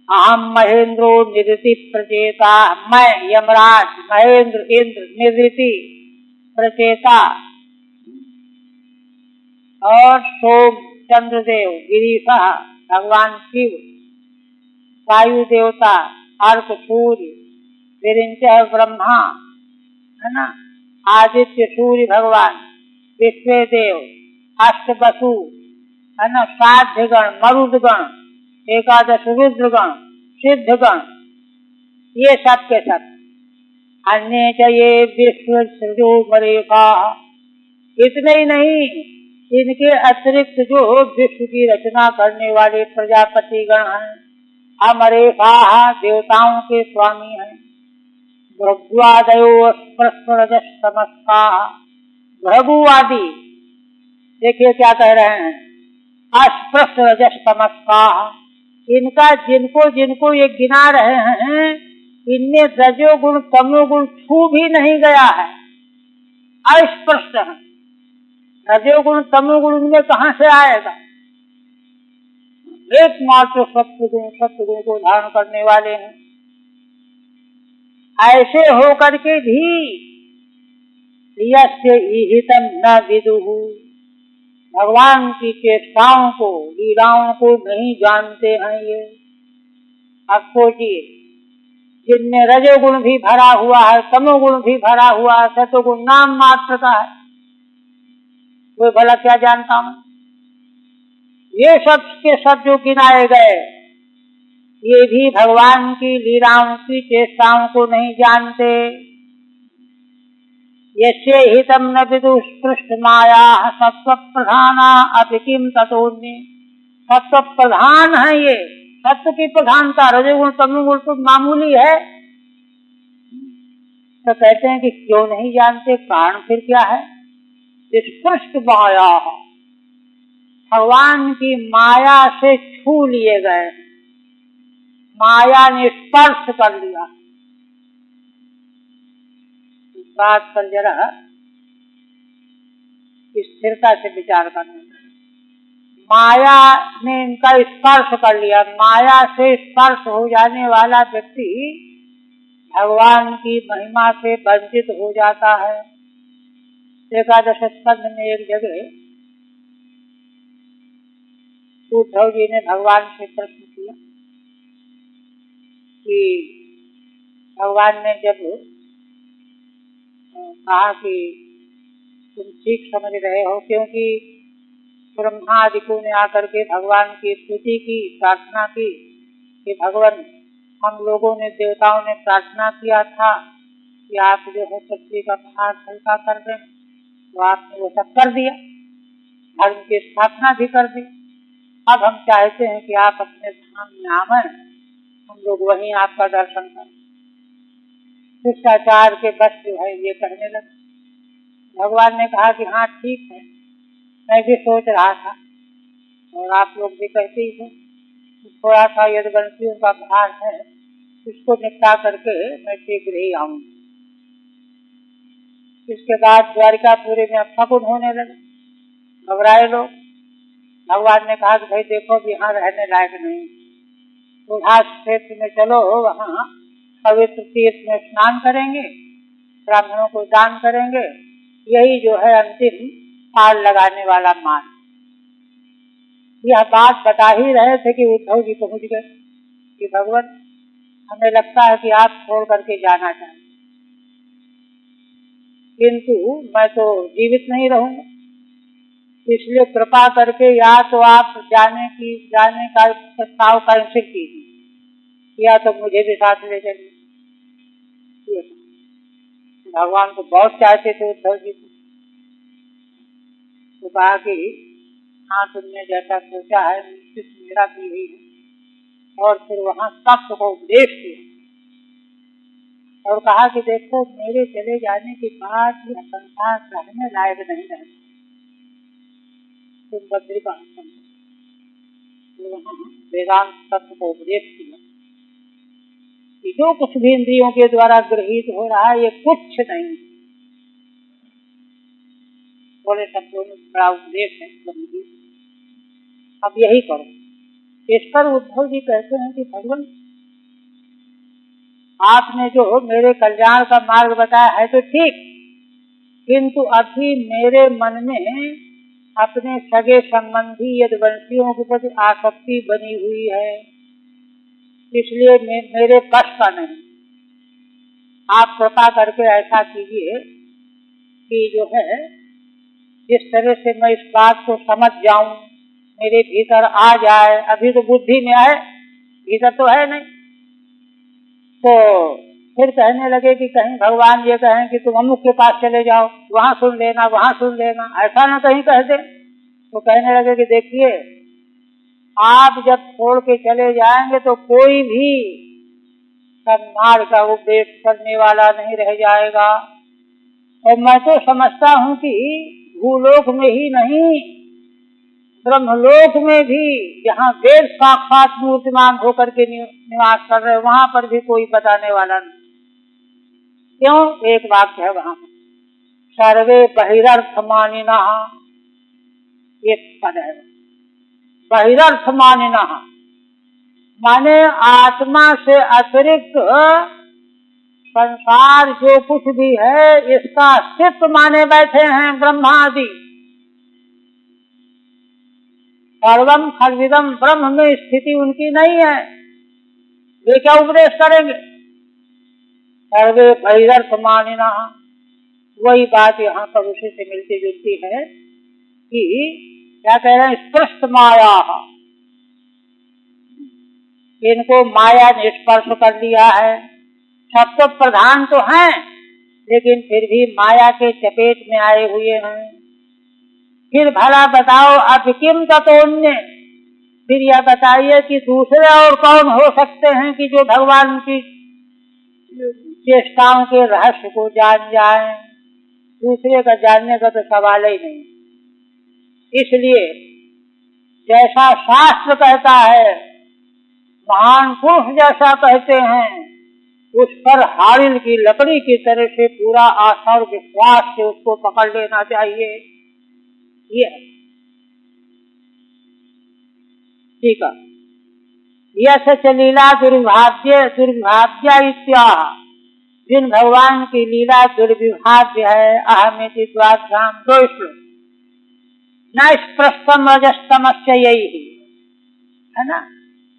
अहम महेंद्रो निरति प्रचेता, मैं यमराज महेंद्र इंद्र निरति प्रचेता, और सोम चंद्रदेव, गिरीशा भगवान शिव, वायु देवता, अर्क सूर्य, विरिंचः ब्रह्मा, है ना, आदित्य सूर्य भगवान, विश्व देव, अष्टवसु, है ना, साध्यगण, मरुदगण, एकादश रुद्रगण, सिद्धगण, ये सब के सब। अन्य च ये विश्व सृजो मरेफा, इतने ही नहीं, इनके अतिरिक्त जो विश्व की रचना करने वाले प्रजापति गण हैं, अमरेफा देवताओं के स्वामी हैं। भृगुआदयो स्पृशरजस्तमस्ता, भृगुआदि देखिए क्या कह रहे हैं, अस्पृशरजस्तमस्ता, इनका जिनको जिनको ये गिना रहे हैं, इनमें रजोगुण तमोगुण छू भी नहीं गया है, अस्पृश्य है। रजोगुण तमोगुण इनमें कहाँ से आएगा? एकमात्र सत्वगुण को धारण करने वाले हैं। ऐसे होकर के भी यस्य ईहितं न विदुः, भगवान की चेष्टाओं को, लीलाओं को नहीं जानते हैं ये। अब सोचिए, जिनमें रजोगुण भी भरा हुआ है, तमोगुण भी भरा हुआ है, सतोगुण नाम मात्र का है, वो भला क्या जानता हूँ? ये सब के सब जो गिनाए गए, ये भी भगवान की लीलाओं की चेष्टाओं को नहीं जानते। यस्य हितं न विदुः सृष्टिमायाः, सत्व प्रधाना अपि किं ततोऽन्ये। सत्व प्रधान है ये, सत्व की प्रधानता, रजोगुण तमोगुण तो मामूली है। तो कहते हैं कि क्यों नहीं जानते, कारण फिर क्या है? स्पृष्ट माया, भगवान की माया से छू लिए गए, माया ने स्पर्श कर लिया। इस बात पर जरा स्थिरता से विचार करना। माया ने इनका स्पर्श कर लिया, माया से स्पर्श हो जाने वाला व्यक्ति भगवान की महिमा से वंचित हो जाता है। एकादश स्कंध में एक जगह उद्धव जी ने भगवान से प्रश्न किया कि भगवान ने जब कहा कि तुम ठीक समझ रहे हो, क्योंकि ब्रह्मादिकों ने आकर के भगवान की स्तुति की, प्रार्थना की कि भगवान, हम लोगों ने, देवताओं ने प्रार्थना किया था कि आप जो है पृथ्वी का भार हल्का कर दें, तो आपने वो सब कर दिया, धर्म की स्थापना भी कर दी। अब हम चाहते हैं कि आप अपने धाम में आवें, हम लोग वहीं आपका दर्शन करें। शिष्टाचार के बस जो है ये कहने लगे। भगवान ने कहा कि हाँ ठीक है, मैं भी सोच रहा था और आप लोग भी कहते ही थे, थोड़ा सा यदुवंशियों का भार है, इसको निपटा करके मैं शीघ्र ही आऊंगा। इसके बाद द्वारिकापुरी में फगुन होने लगे, घबराए लोग। भगवान ने कहा कि भाई देखो यहाँ रहने लायक नहीं, उल्लास क्षेत्र में चलो, वहाँ पवित्र तीर्थ में स्नान करेंगे, ब्राह्मणों को दान करेंगे, यही जो है अंतिम पार लगाने वाला मार्ग। यह बात बता ही रहे थे कि उद्धव जी पहुंच गए कि भगवान, हमें लगता है कि आप छोड़ करके जाना चाहिए, किंतु मैं तो जीवित नहीं रहूंगा, इसलिए कृपा करके या तो आप जाने का प्रस्ताव कैंसिल कीजिए या तो मुझे भी साथ ले चलिए। भगवान को बहुत चाहते थे उद्धव जी को, तो कहा कि हाँ तुमने जैसा सोचा है निश्चित मेरा भी यही है। और फिर वहाँ सबको उपदेश किया और कहा कि देखो मेरे चले जाने के बाद यह संसार रहने लायक नहीं रहता, तुम बद्री का वेदांत तत्व को उपदेश किया कि जो कुछ भी इंद्रियों के द्वारा गृहीत हो रहा है ये कुछ नहीं, बोले शब्दों में बड़ा उपदेश है, अब यही करो। इस पर उद्धव जी कहते हैं कि भगवान आपने जो मेरे कल्याण का मार्ग बताया है तो ठीक, किंतु अभी मेरे मन में अपने सगे संबंधी यदुवंशियों के प्रति आसक्ति बनी हुई है, इसलिए मेरे बस का नहीं। आप कृपा करके ऐसा कीजिए कि जो है जिस तरह से मैं इस बात को समझ जाऊं, मेरे भीतर आ जाए। अभी तो बुद्धि में है, भीतर तो है नहीं। तो फिर कहने लगे कि कहीं भगवान ये कहें कि तुम अमुक के पास चले जाओ, वहां सुन लेना, वहां सुन लेना, ऐसा ना कहीं कह दे। तो कहने लगे कि देखिए आप जब छोड़ के चले जाएंगे तो कोई भी सन्मार्ग का उपदेश करने वाला नहीं रह जाएगा। और मैं तो समझता हूँ कि भूलोक में ही नहीं, ब्रह्मलोक में भी जहाँ वेद साक्षात मूर्तिमान होकर के निवास कर रहे, वहां पर भी कोई बताने वाला नहीं। क्यों? एक वाक्य है वहां, सर्वे बहिरर्थ मानिना, एक पद है, बहिरर्थ मानिना माने आत्मा से अतिरिक्त संसार जो कुछ भी है इसका अस्तित्व माने बैठे हैं ब्रह्मा आदि। सर्वम खलविदम ब्रह्म में स्थिति उनकी नहीं है, वे क्या उपदेश करेंगे? सर्वे बहिरर्थ मानिना, वही बात यहाँ पर उसी से मिलती जुलती है कि क्या कह रहे हैं, स्पृष्ट माया, इनको माया ने स्पर्श कर लिया है। सब तो प्रधान तो हैं लेकिन फिर भी माया के चपेट में आए हुए हैं। फिर भला बताओ अब किम ततोन्य, फिर यह बताइए कि दूसरे और कौन हो सकते हैं कि जो भगवान की चेष्टाओं के रहस्य को जान जाए, दूसरे का जानने का तो सवाल ही नहीं। इसलिए जैसा शास्त्र कहता है, महान पुरुष जैसा कहते हैं, उस पर हारिल की लकड़ी की तरह से पूरा आस्था और विश्वास से उसको पकड़ लेना चाहिए। ये ठीक है। यश च लीला दुर्भाग्य इत्याह, जिन भगवान की लीला दुर्विभाग्य है, अहमिति द्वाभ्याम 2 श्लोक। न स्पृष्टम रजस्तमस्य यही है ना,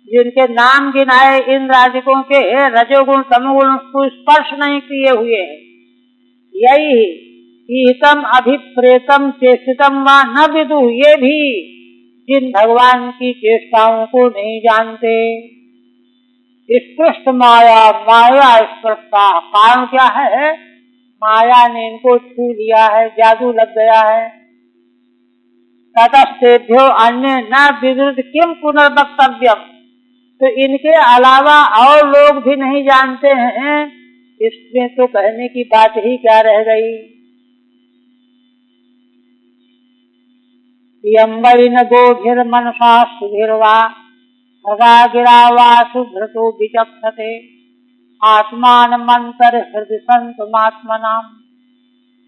जिनके नाम गिनाए इन राजकों के रजोगुण तमोगुण को स्पर्श नहीं किए हुए है। यही ईतम अभिप्रेतम चेष्टितम व न विदु, ये भी जिन भगवान की चेष्टाओं को नहीं जानते। स्पृष्ट माया स्पृष्टा, कारण क्या है? माया ने इनको छू लिया है, जादू लग गया है। ततस्तेभ्यो अन्य न विदुर किम पुनर्वक्तव्यम, तो इनके अलावा और लोग भी नहीं जानते हैं, इसमें तो कहने की बात ही क्या रह गई। यम्बई न गोभिर मनसा सुभिर्वा भगा गिरा वा सुभ्रतो विचक्षते, आत्मान मंतर हृदय संतमात्मनाम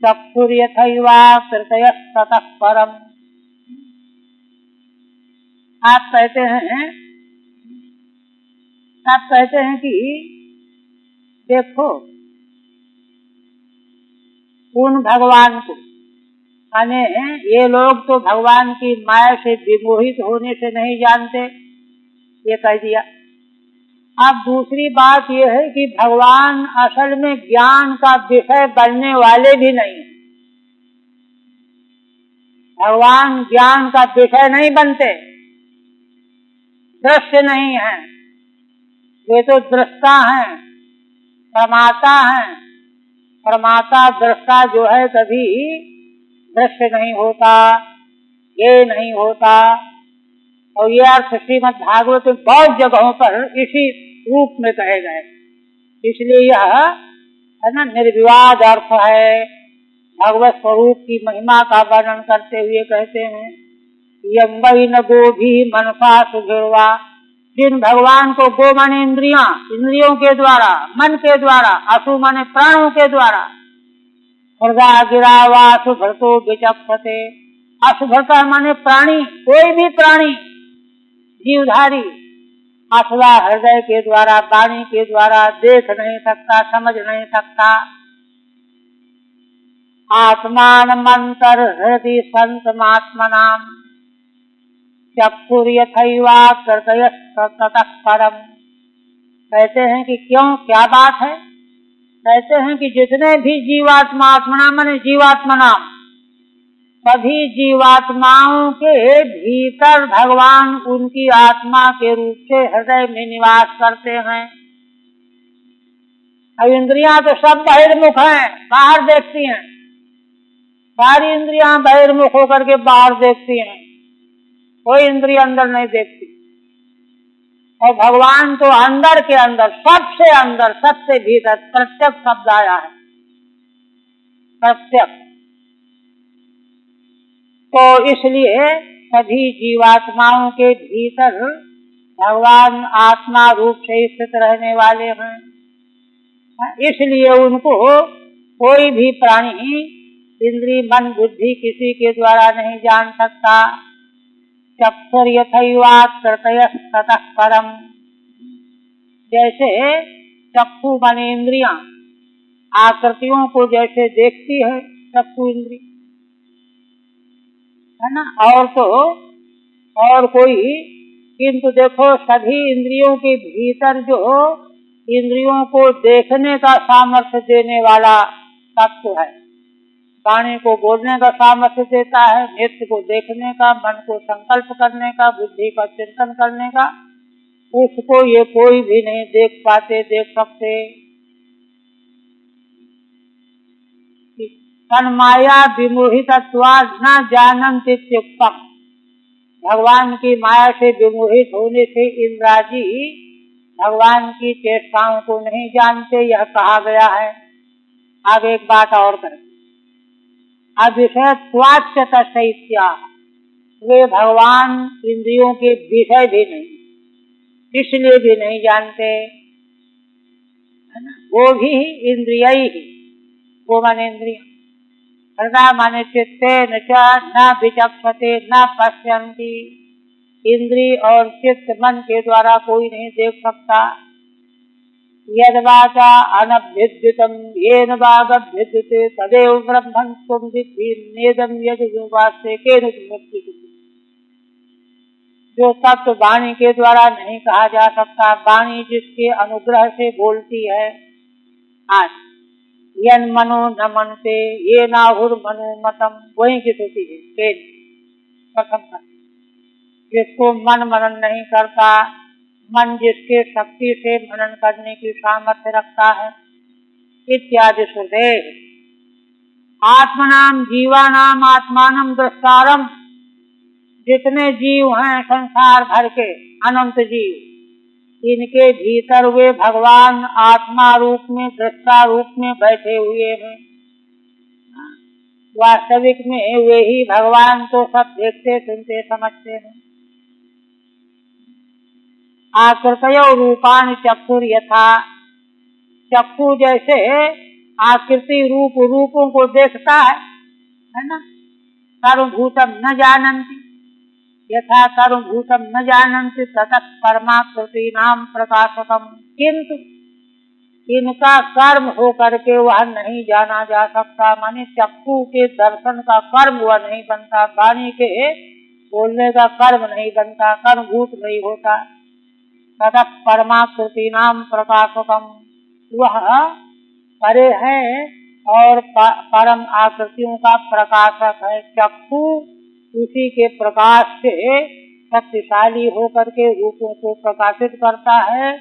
चक्षुर्यथैवा कृतयस्ततः परम। आप कहते हैं कि देखो उन भगवान को, माने ये लोग तो भगवान की माया से विमोहित होने से नहीं जानते, ये कह दिया। अब दूसरी बात यह है कि भगवान असल में ज्ञान का विषय बनने वाले भी नहीं। भगवान ज्ञान का विषय नहीं बनते, दृश्य नहीं है, वे तो दृष्टा हैं, प्रमाता हैं। प्रमाता दृष्टा जो है कभी दृश्य नहीं होता, ये नहीं होता। और ये अर्थ श्रीमद् भागवत में बहुत जगहों पर इसी रूप में कहे गए, इसलिए यह है ना निर्विवाद अर्थ है। भगवत स्वरूप की महिमा का वर्णन करते हुए कहते हैं, यम्बई न गोभी मनसा सुभिर्वा, जिन भगवान को गो माने इंद्रियों के द्वारा, मन के द्वारा, असु माने प्राणों के द्वारा, हृदय गिरावा सुभ्रतो विचक्षते, असुभ्रता माने प्राणी, कोई भी प्राणी जीवधारी अथवा हृदय के द्वारा, वाणी के द्वारा देख नहीं सकता, समझ नहीं सकता। आत्मान मंतर हृदय संतमात्मनाम चक्षुर्यथैवा कृतयस्ततः परम। कहते हैं कि क्यों, क्या बात है? कहते हैं कि जितने भी जीवात्मा, आत्मना माने जीवात्मना, सभी जीवात्माओं के भीतर भगवान उनकी आत्मा के रूप से हृदय में निवास करते हैं। अब इंद्रियां तो सब बहिर्मुख हैं, बाहर देखती हैं, सारी इंद्रियां बहिर्मुख होकर के बाहर देखती हैं, कोई इंद्रिय अंदर नहीं देखती। और भगवान तो अंदर के अंदर, सबसे अंदर, सबसे भीतर, प्रत्यक्ष शब्द आया है, प्रत्यक्ष। तो इसलिए सभी जीवात्माओं के भीतर भगवान आत्मा रूप से स्थित रहने वाले हैं। इसलिए उनको कोई भी प्राणी इंद्रिय मन बुद्धि किसी के द्वारा नहीं जान सकता। चक्षुर्यथैवा कृतयस्ततः परम, जैसे चक्षु माने इंद्रियां आकृतियों को जैसे देखती है, चक्षु इंद्रिय है ना, और तो और कोई, किंतु देखो सभी इंद्रियों के भीतर जो इंद्रियों को देखने का सामर्थ्य देने वाला तत्व है, वाणी को बोलने का सामर्थ्य देता है, नेत्र को देखने का, मन को संकल्प करने का, बुद्धि का चिंतन करने का, उसको ये कोई भी नहीं देख पाते, देख सकते। तन्माया विमोहितत्वात् न जानन्ति इत्युक्तम्, भगवान की माया से विमोहित होने से इंद्राजी भगवान की चेष्टाओं को नहीं जानते, यह कहा गया है। आगे एक बात और करें, अविषयत्वाच्च तस्यैत्या, वे भगवान इंद्रियों के विषय भी नहीं, इसलिए भी नहीं जानते, है ना। वो भी इंद्रिय ही, वो माने इंद्रिय, हृदय माने चित्ते न विचक्षते न पश्यन्ति, इंद्रिय और चित्त मन के द्वारा कोई नहीं देख सकता। यद वाचा अनभ्युद्यतम येन वागभ्युद्यते तदेव ब्रह्मं त्वं विद्धि नेदं यद वास्ते केन विमुच्यते। जो तत्व वाणी के द्वारा नहीं कहा जा सकता, वाणी जिसके अनुग्रह से बोलती है। आज यन मनो न मनते ये नाहुर मनो मतम, वही की होती है प्रथम, जिसको मन मनन नहीं करता, मन जिसके शक्ति से मनन करने की सामर्थ्य रखता है, इत्यादि श्रुते। आत्मनाम जीवानाम आत्मानम दृष्टारम, जितने जीव हैं संसार भर के अनंत जीव, इनके भीतर वे भगवान आत्मा रूप में, दृष्टा रूप में बैठे हुए हैं। वास्तविक में वे ही भगवान तो सब देखते सुनते समझते हैं। आकृतयो रूपान चक्षुर यथा, चक्षु जैसे आकृति रूप रूपों को देखता है ना। सर्वभूतम न जानन्ति यथा सर्वभूतम न जानन्ति ततः परमाकृति नाम प्रकाशकम, किंतु इनका कर्म हो करके वह नहीं जाना जा सकता। माने चक्षु के दर्शन का कर्म वह नहीं बनता, वाणी के बोलने का कर्म नहीं बनता, कर्मभूत नहीं होता। ततः परमाकृति नाम प्रकाशकम, वह परे है और परम आकृतियों का प्रकाशक है। चक्षु उसी के प्रकाश से शक्तिशाली होकर के रूपों को प्रकाशित करता है,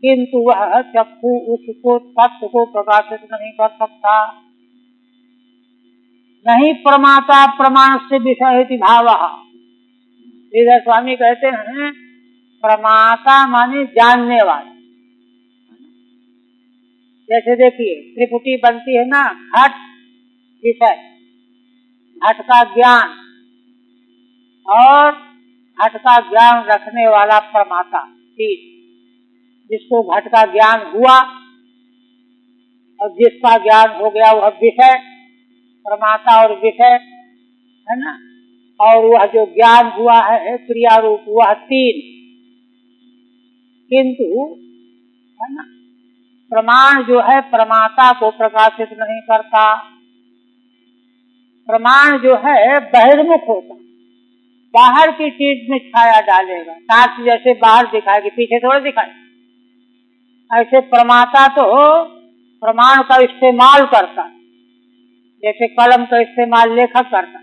किंतु वह चक्षु उसको तत्व को प्रकाशित नहीं कर सकता। नहीं प्रमाता प्रमाण से विषय भाव। इधर स्वामी कहते हैं प्रमाता माने जानने वाला। जैसे देखिए त्रिपुटी बनती है ना, घट विषय, घट का ज्ञान और घट का ज्ञान रखने वाला प्रमाता, ठीक। जिसको घट का ज्ञान हुआ और जिसका ज्ञान हो गया वह विषय, प्रमाता और विषय, है ना। और वह जो ज्ञान हुआ है क्रिया रूप, वह तीन। किंतु है ना, प्रमाण जो है प्रमाता को प्रकाशित नहीं करता। प्रमाण जो है बहिर्मुख होता, बाहर की चीज में छाया डालेगा। टार्च जैसे बाहर दिखाएगी, पीछे थोड़ा दिखाएगी। ऐसे प्रमाता तो प्रमाण का इस्तेमाल करता, जैसे कलम का इस्तेमाल लेखक करता,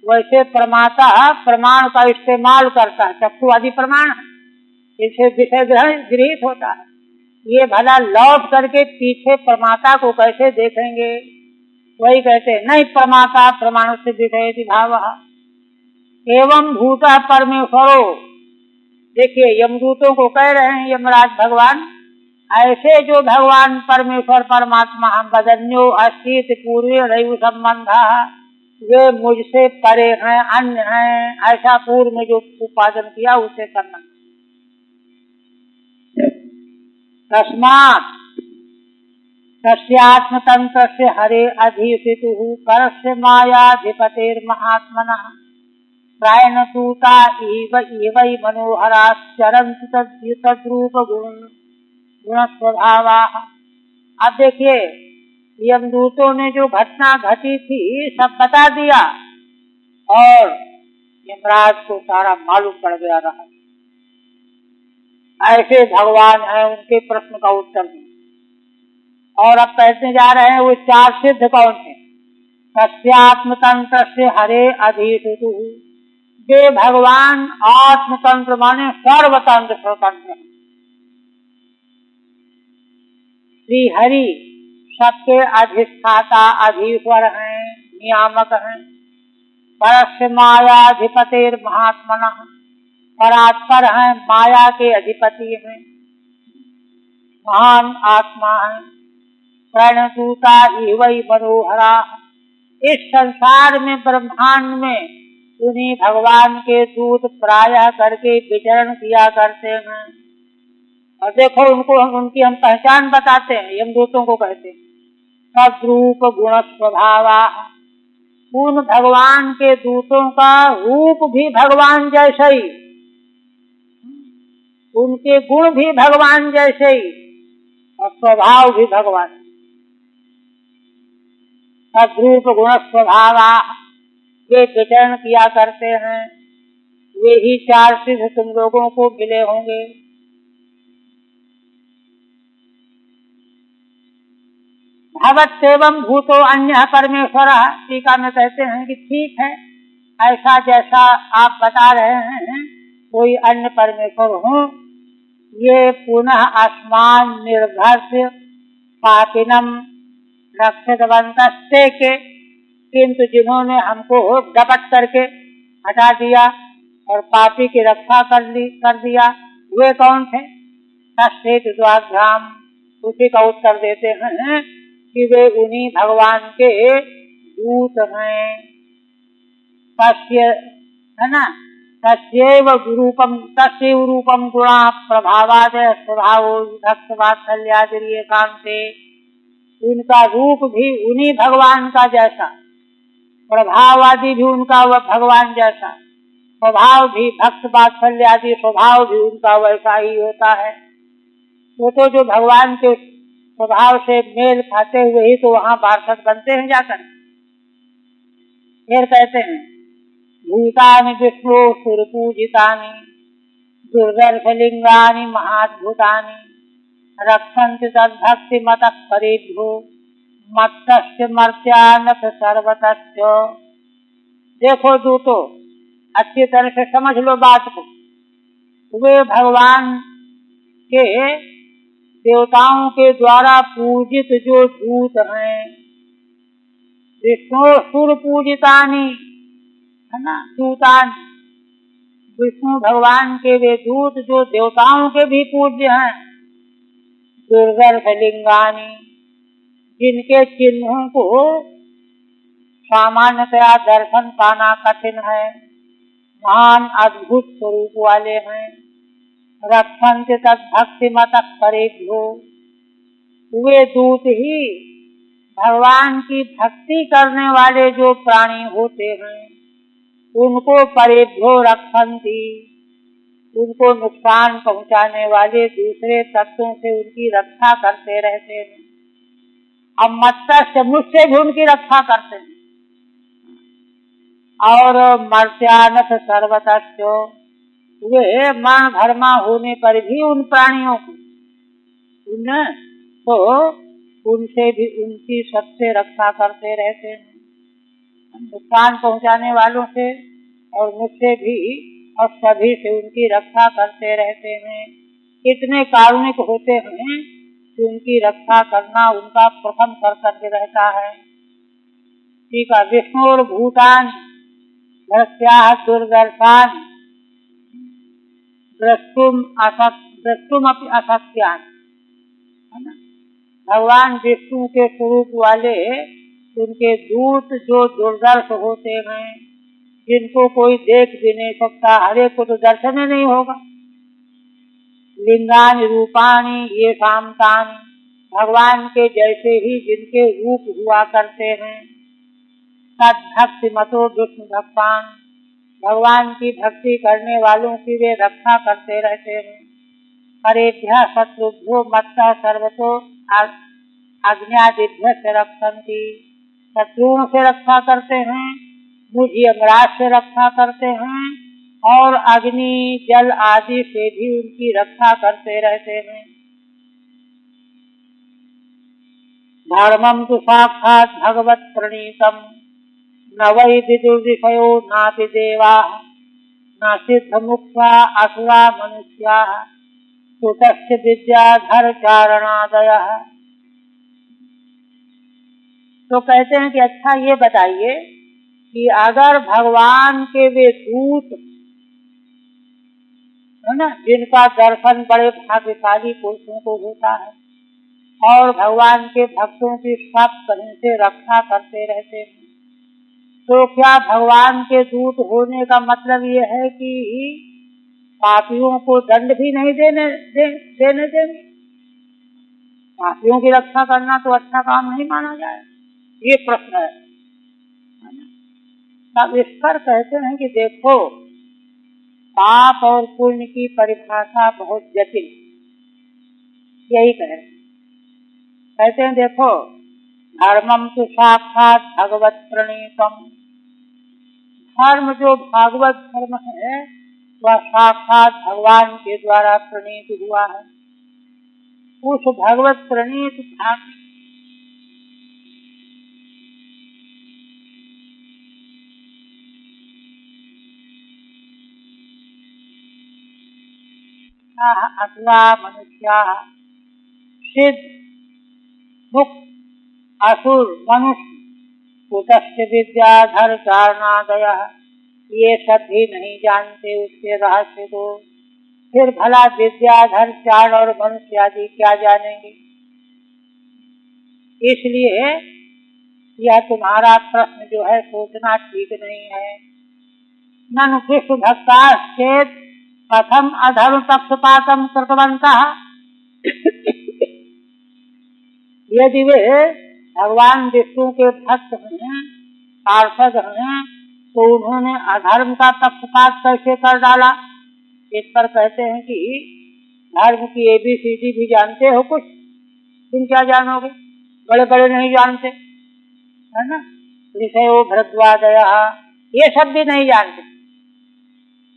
वैसे प्रमाता प्रमाण का इस्तेमाल करता है। चक्षु आदि प्रमाण है, इसे विषय ग्रहण गृहीत होता है। ये भला लौट करके पीछे प्रमाता को कैसे देखेंगे? वही कहते हैं नहीं प्रमाता प्रमाण से विषय भाव एवं भूत परमेश्वरो। देखिए यमदूतों को कह रहे हैं यमराज भगवान, ऐसे जो भगवान परमेश्वर परमात्मा हम बदन्यो अस्तित पूर्व रयु संबंध, वे मुझसे परे हैं, अन्य हैं, ऐसा पूर्व में जो उपादन किया उसे करना। तस्मात् तस्यात्म तंत्र से हरे अधिष्ठितुः परस्य मायाधिपतेर्महात्मनः प्रायण दूता इवै मनोहराश्चरन्ति तद्रूप गुण स्वभावाः। अब देखिए यमदूतों ने जो घटना घटी थी सब बता दिया और यमराज को सारा मालूम पड़ गया रहा। ऐसे भगवान है, उनके प्रश्न का उत्तर दिया। और अब कहते जा रहे हैं वो चार सिद्ध कौन थे? तस्यात्म तंत्र से हरे अधिष्ठितुः, वे भगवान आत्मतंत्र माने सर्वतंत्र स्वतंत्र। श्री हरि सबके अधिष्ठाता अधीश्वर हैं, नियामक हैं। परस्य मायाधिपतेर्महात्मनः, परात्पर हैं, माया के अधिपति हैं। महान आत्मा है। प्रणतूता वही मनोहरा। इस संसार में ब्रह्मांड में उन्हीं भगवान के दूत प्रायः करके विचरण किया करते हैं। और देखो उनको उनकी हम पहचान बताते हैं, यमदूतों को कहते हैं सद्रूप गुण स्वभावा। उन भगवान के दूतों का रूप भी भगवान जैसे ही, उनके गुण भी भगवान जैसे ही और स्वभाव भी भगवान। सद्रूप गुण स्वभावा वे विचरण किया करते हैं। वे ही चार सिद्ध तुम लोगों को मिले होंगे। भवत्सेवं भूतो अन्यः परमेश्वरः। टीका में कहते हैं कि ठीक है, ऐसा जैसा आप बता रहे हैं कोई अन्य परमेश्वर हो, ये पुनः आसमान निर्भर पापिनम रक्षितवंतस्ते के, किंतु जिन्होंने हमको डपट करके हटा दिया और पापी की रक्षा कर दिया, वे कौन थे? सस्तेत द्वाभ्याम। उसी का उत्तर देते हैं कि वे उन्हीं भगवान के दूत हैं। तस्य है ना, तस्यैव रूपम गुणा प्रभावादय स्वभावो विभक्त वात्सल्यादिर्ये कांते। उनका रूप भी उन्हीं भगवान का जैसा, प्रभाव आदि भी उनका वह भगवान जैसा, स्वभाव भी भक्त वात्सल्य आदि स्वभाव भी उनका वैसा ही होता है। वो तो जो भगवान के स्वभाव से मेल खाते हुए ही तो वहाँ पार्षद बनते हैं जाकर। फिर कहते हैं भूतानि विष्णु सुरपूजितानि दुर्दर्शलिंगानि महाद्भुतानि रक्षन्ति तद्भक्ति मतः परेभ्यो मत्तस्य मर्त्यानथ सर्वतस्य। देखो दूतो, अच्छी तरह से समझ लो बात को। वे भगवान के देवताओं के द्वारा पूजित जो दूत हैं, विष्णु सुर पूजितानि है ना, दूतान, विष्णु भगवान के वे दूत जो देवताओं के भी पूज्य हैं। दुर्दर्श लिंगानी, जिनके चिन्हों को सामान्यतया दर्शन पाना कठिन है, महान अद्भुत स्वरूप वाले हैं। रक्षन्ति तद्भक्ति मतः परेभ्यो। वे दूत ही भगवान की भक्ति करने वाले जो प्राणी होते हैं उनको परेभ्यो रक्षन्ति, उनको नुकसान पहुंचाने वाले दूसरे तत्वों से उनकी रक्षा करते रहते हैं। अब मत्स्य मुझसे भी उनकी रक्षा करते हैं। और मर्त्यानथ सर्वतस्य, वे मरण धर्मा होने पर भी उन प्राणियों को तो उनसे भी उनकी सबसे रक्षा करते रहते हैं, नुकसान पहुंचाने वालों से और मुझसे भी और सभी से उनकी रक्षा करते रहते हैं। इतने कारुणिक होते हैं कि उनकी रक्षा करना उनका प्रथम कर्तव्य रहता है। ठीक है। विष्णुर भूतान दृश्या दुर्दर्शान द्रष्टुम अपि असत्यान। भगवान विष्णु के स्वरूप वाले उनके दूत जो दुर्दर्श होते हैं, जिनको कोई देख भी नहीं सकता, हर एक को तो दर्शन ही नहीं होगा। लिंगानि रूपाणी ये शामतानि, भगवान के जैसे ही जिनके रूप हुआ करते हैं। तद्भक्ति मतो विष्णु भक्तान, भगवान की भक्ति करने वालों की वे रक्षा करते रहते हैं। परेभ्यः शत्रुभ्यो मत्तः सर्वतो अग्न्यादिभ्य से रक्षन्ति, शत्रुओं से रक्षा करते हैं, मुझ यमराज से रक्षा करते हैं और अग्नि जल आदि से भी उनकी रक्षा करते रहते हैं। धर्मम तो साक्षात भगवत प्रणीतम न वै विदुर्विषयो नापि देवा न सिद्ध मुक्ता असुरा मनुष्या सुतस्य विद्याधर चारणादयः। तो कहते हैं कि अच्छा ये बताइए कि अगर भगवान के वे दूत है ना, जिनका दर्शन बड़े भाग्यशाली पुरुषों को होता है और भगवान के भक्तों की सब कहीं से रक्षा करते रहते हैं। तो क्या भगवान के दूत होने का मतलब ये है कि पापियों को दंड भी नहीं देने देंगे? पापियों की रक्षा करना तो अच्छा काम नहीं माना जाए, ये प्रश्न है। तब इस पर कहते हैं कि देखो, पाप और पुण्य की परिभाषा बहुत जटिल, यही कहते हैं देखो, धर्मम तो साक्षात भगवत प्रणीतम, धर्म जो भागवत धर्म है वह साक्षात भगवान के द्वारा प्रणीत हुआ है। उस भगवत प्रणीत धर्म अथवा मनुष्या सिद्ध मुक्त असुर मनुष्य कुतश्च विद्याधर चारणादय, ये सब भी नहीं जानते उसके रहस्य को, फिर भला विद्याधर चारण और मनुष्य आदि क्या जानेंगे। इसलिए यह तुम्हारा प्रश्न जो है सोचना ठीक नहीं है। ननु विष्णु भक्ताश्चेत् कथम अधर्म पक्षपातम कृतवन्तः, यदि वे भगवान विष्णु के भक्त हैं, पार्षद हैं, तो उन्होंने अधर्म का पक्षपात कैसे कर डाला। इस पर कहते हैं कि धर्म की ABCD भी जानते हो कुछ, तुम क्या जानोगे, बड़े बड़े नहीं जानते, है ना। ऋषयो भरद्वाजया, ये सब भी नहीं जानते,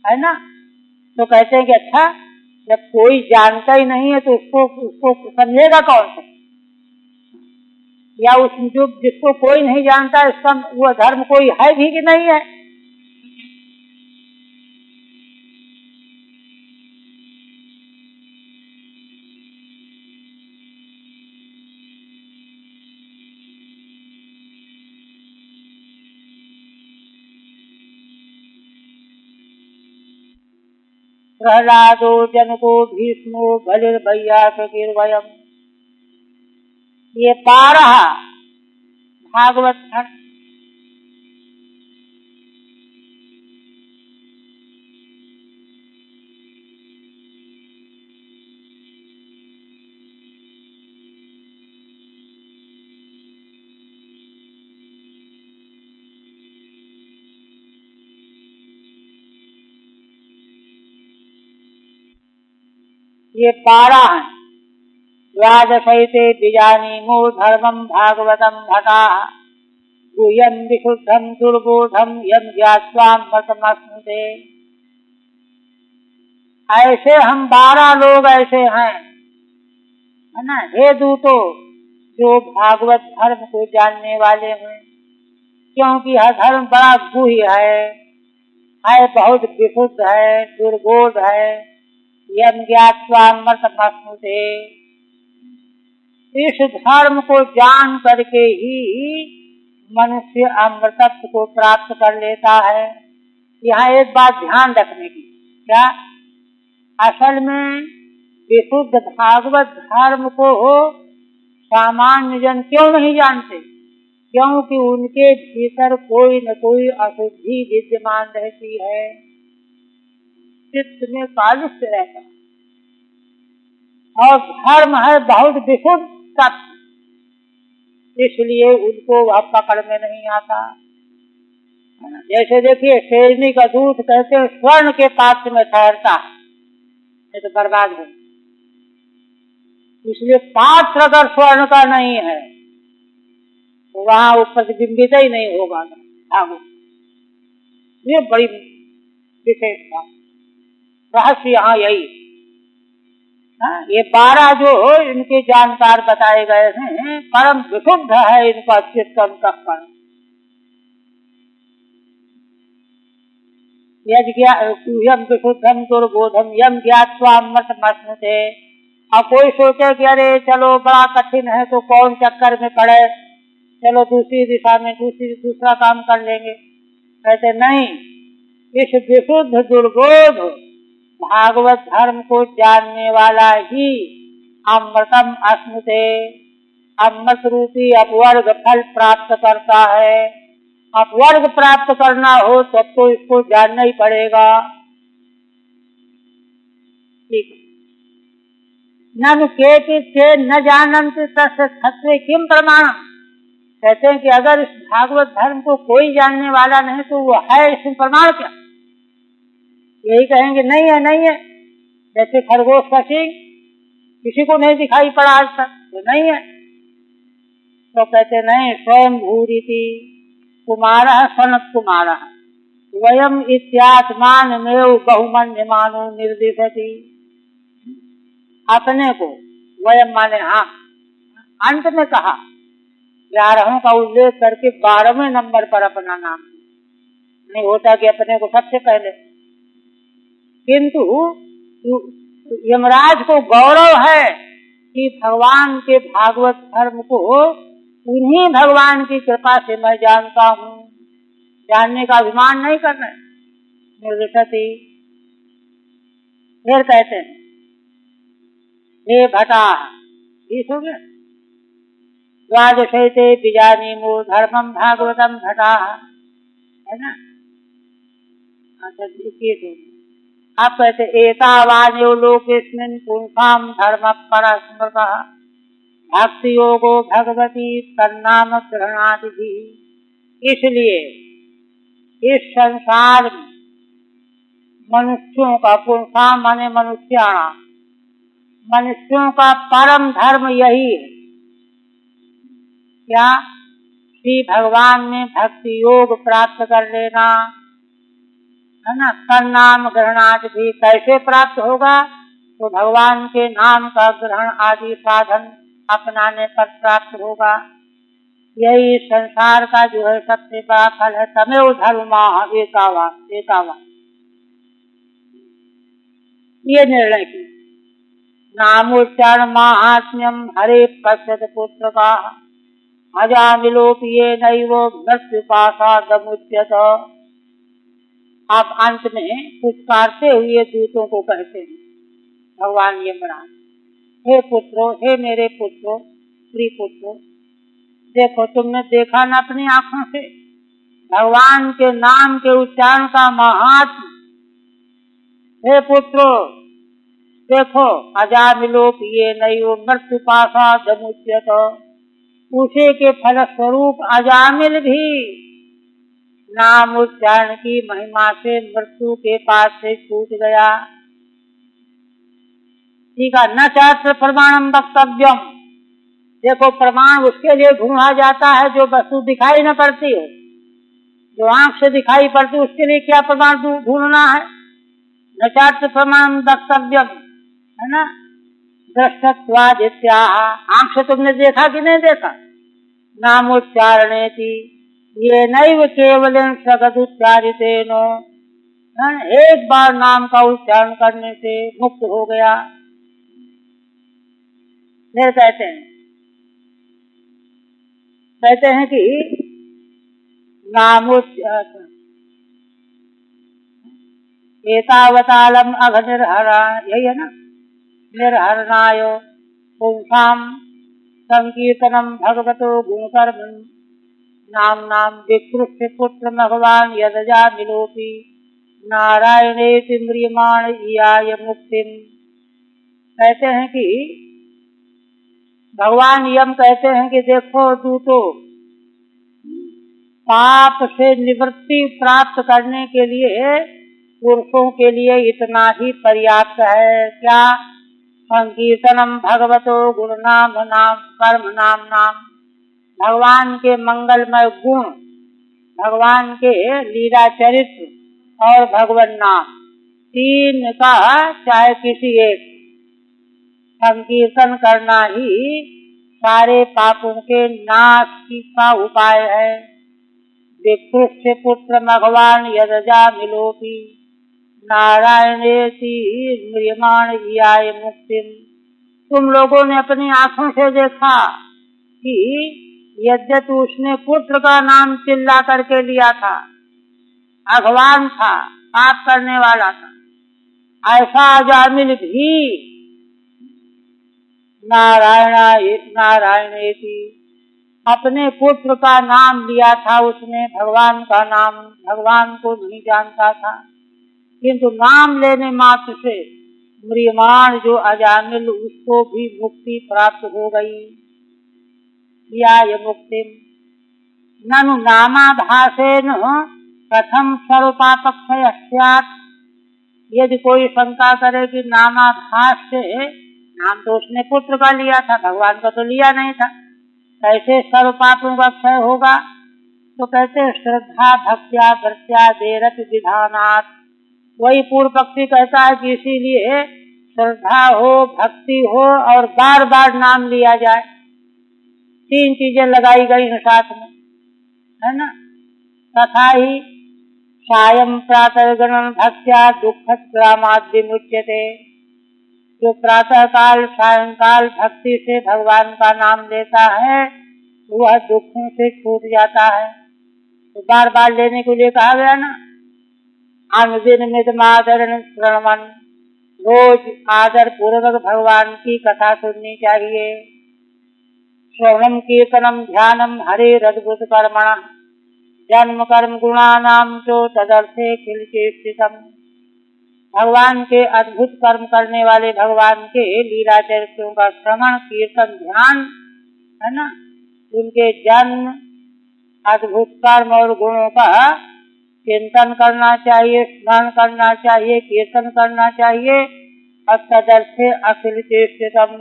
है ना। तो कहते हैं कि अच्छा, जब कोई जानता ही नहीं है तो उसको समझेगा कौन सा, या उस जो जिसको कोई नहीं जानता इसका वो धर्म कोई है भी कि नहीं है। प्रहलादो जनको भीष्मो बलिर्भय्यासुर्वयम्, ये 12 भागवत खंड ये 12 हैं। द्वादशैते बीजानीमो धर्मम भागवतम भटा, गुह्यम विशुद्धम दुर्बोधम यम ज्ञात्वामृतमश्नुते। ऐसे हम 12 लोग ऐसे हैं, है ना, हे दूतो, जो भागवत धर्म को जानने वाले हैं, क्योंकि यह धर्म बड़ा गुह्य है बहुत विशुद्ध है, दुर्बोध है। यम ज्ञात्वामृतमश्नुते, इस धर्म को जान करके ही मनुष्य अमृतत्व को प्राप्त कर लेता है। यहाँ एक बात ध्यान रखने की, क्या असल में विशुद्ध भागवत धर्म को सामान्य जन क्यों नहीं जानते, क्योंकि उनके भीतर कोई न कोई अशुद्धि विद्यमान रहती है, चित्त में कालुष्य रहता है, और धर्म है बहुत विशुद्ध तत्व, इसलिए उनको वह पकड़ में नहीं आता। जैसे देखिए, शेरनी का दूध कहते हैं स्वर्ण के पात्र में ठहरता है, ये तो बर्बाद हो, इसलिए पात्र अगर स्वर्ण का नहीं है तो वहां वो प्रतिबिंबित ही नहीं होगा। ये बड़ी विशेष बात, रहस्य यहाँ यही। ये 12 जो इनके जानकार बताए गए हैं, परम विशुद्ध है इनका चित्त अंतःकरण। यम विशुद्धम दुर्बोधम यम ज्ञात्वामृतमश्नुते। और कोई सोचे कि अरे चलो बड़ा कठिन है तो कौन चक्कर में पड़े, चलो दूसरी दिशा में दूसरा काम कर लेंगे। कहते नहीं, इस विशुद्ध दुर्बोध भागवत धर्म को जानने वाला ही अमृतम अस्नुते, अमृत रूपी अपवर्ग फल प्राप्त करता है। अपवर्ग प्राप्त करना हो तब तो इसको जानना ही पड़ेगा। ठीक, ननु के न जानन्ति तस्य सत्वे किम प्रमाणम। कहते हैं कि अगर इस भागवत धर्म को कोई जानने वाला नहीं तो वो है, इसमें प्रमाण क्या? यही कहेंगे नहीं है, नहीं है। जैसे खरगोश का सींग किसी को नहीं दिखाई पड़ा आज तक, तो नहीं है। तो कहते नहीं, स्वयं भूरिति कुमारः सनत कुमारः वयम इत्यात्मानमेव बहुमन्यमानो निर्दिशति। अपने को वयम माने हाँ, अंत में कहा 11 का उल्लेख करके 12वें नंबर पर अपना नाम नहीं होता कि अपने को सबसे पहले। किंतु यमराज को गौरव है कि भगवान के भागवत धर्म को उन्हीं भगवान की कृपा से मैं जानता हूँ, जानने का अभिमान नहीं करना है। निर्दिशति। फिर कहते हैं हे भटा, ठीक हो गया। द्वादशैते बीजानीमो धर्मम भागवतम भटा, है ना। अच्छा, आप कहते एतावान्यो लोकेस्मिन् पुंसाम धर्म परस्मृतः भक्ति योगो भगवती तन्नाम ग्रहणादि भी। इसलिए इस संसार में मनुष्यों का, पुंसाम माने मनुष्याणाम, मनुष्यों का परम धर्म यही है। क्या? श्री भगवान में भक्ति योग प्राप्त कर लेना, है ना। तन्नाम ग्रहणादि भी कैसे प्राप्त होगा? तो भगवान के नाम का ग्रहण आदि साधन अपनाने पर प्राप्त होगा। यही संसार का जो है सबसे बड़ा फल है। तमेव धर्मः एतावान्, ये निर्णय की। नामोच्चारण माहात्म्यम हरे पश्यत पुत्र का अजामिलोपि ये नैव मृत्युपाशादमुच्यत। आप अंत में पुचकारते हुए दूतों को कहते हैं भगवान यमराज, हे पुत्रो, हे मेरे पुत्रो, प्रिय पुत्रो, देखो तुमने देखा न अपनी आंखों से भगवान के नाम के उच्चारण का महात्म। हे पुत्रो देखो, अजामिलोप ये नैव मृत्युपाशादमुच्यत, उसे के फलस्वरूप अजामिल भी नाम उच्चारण की महिमा से मृत्यु के पास से छूट गया। ठीक है। न शास्त्र प्रमाणम वक्तव्यम, देखो प्रमाण उसके लिए ढूंढा जाता है जो वस्तु दिखाई न पड़ती हो। जो आंख से दिखाई पड़ती उसके लिए क्या प्रमाण ढूंढना है? न शास्त्र प्रमाण वक्तव्यम, है ना। दृष्टत्वादित्या, आंख से तुमने देखा कि नहीं देखा। नामोच्चारणेति ये नैव केवलं सगदुच्चारितेनो, एक बार नाम का उच्चारण करने से मुक्त हो गया। फिर कहते हैं कि नामोच्चारण एतावतालम अघ निर्हरा, यही है ना। निर्हरणाय पुंसाम संकीर्तनम भगवतो गुणकर्म नाम नाम विकृष्य पुत्र भगवान यदजामिलोपि नारायणेति म्रियमाण इयाय मुक्तिम। कहते हैं कि भगवान यम कहते हैं कि देखो दूतो, पाप से निवृत्ति प्राप्त करने के लिए पुरुषों के लिए इतना ही पर्याप्त है। क्या? संकीर्तनम भगवतो गुण नाम नाम कर्म नाम नाम, भगवान के मंगलमय गुण, भगवान के लीला चरित्र और भगवान नाम, तीन का चाहे किसी एक संकीर्तन करना ही सारे पापों के नाश का उपाय है। विकृष्य पुत्र भगवान यदजामिलोपि नारायणेति म्रियमाण इयाय मुक्तिम। तुम लोगों ने अपनी आंखों से देखा कि यद्यपि उसने पुत्र का नाम चिल्ला करके लिया था, अगवान था, पाप करने वाला था, ऐसा अजामिल भी नारायणेति अपने पुत्र का नाम लिया था उसने, भगवान का नाम, भगवान को नहीं जानता था, किंतु नाम लेने मात्र से म्रियमाण जो अजामिल उसको भी मुक्ति प्राप्त हो गई। या ये मुक्ति ननु नामाभासेन कथम सर्वपापक्षय स्यात्। यदि कोई शंका करे कि नामाभास से, नाम तो उसने पुत्र का लिया था, भगवान का तो लिया नहीं था, कैसे सर्व पापों का क्षय होगा? तो कहते हैं श्रद्धा भक्त्या भृत्या देरत विधानात्। वही पूर्व पक्षी कहता है कि इसीलिए श्रद्धा हो, भक्ति हो और बार बार नाम लिया जाए, तीन चीजें लगाई गई हैं साथ में, है ना। तथा ही सायं प्रातः गणन भक्त्या दुखद ग्रामाद् विमुच्यते। जो प्रातः काल सायंकाल भक्ति से भगवान का नाम लेता है वह दुखों से छूट जाता है। तो बार बार लेने के लिए कहा गया ना। अनुदिन मिदमादरण श्रवण, रोज आदर पूर्वक भगवान की कथा सुननी चाहिए। श्रवणम कीर्तनम ध्यानम हरेरद्भुत कर्मण जन्म कर्म गुणानाम चो तदर्थे खिल चेष्टितम। भगवान के अद्भुत कर्म करने वाले भगवान के लीला चरित्रों का श्रवण कीर्तन ध्यान, है ना, उनके जन्म अद्भुत कर्म और गुणों का चिंतन करना चाहिए, स्मरण करना चाहिए, कीर्तन करना चाहिए। और तदर्थे अखिल चेष्टितम,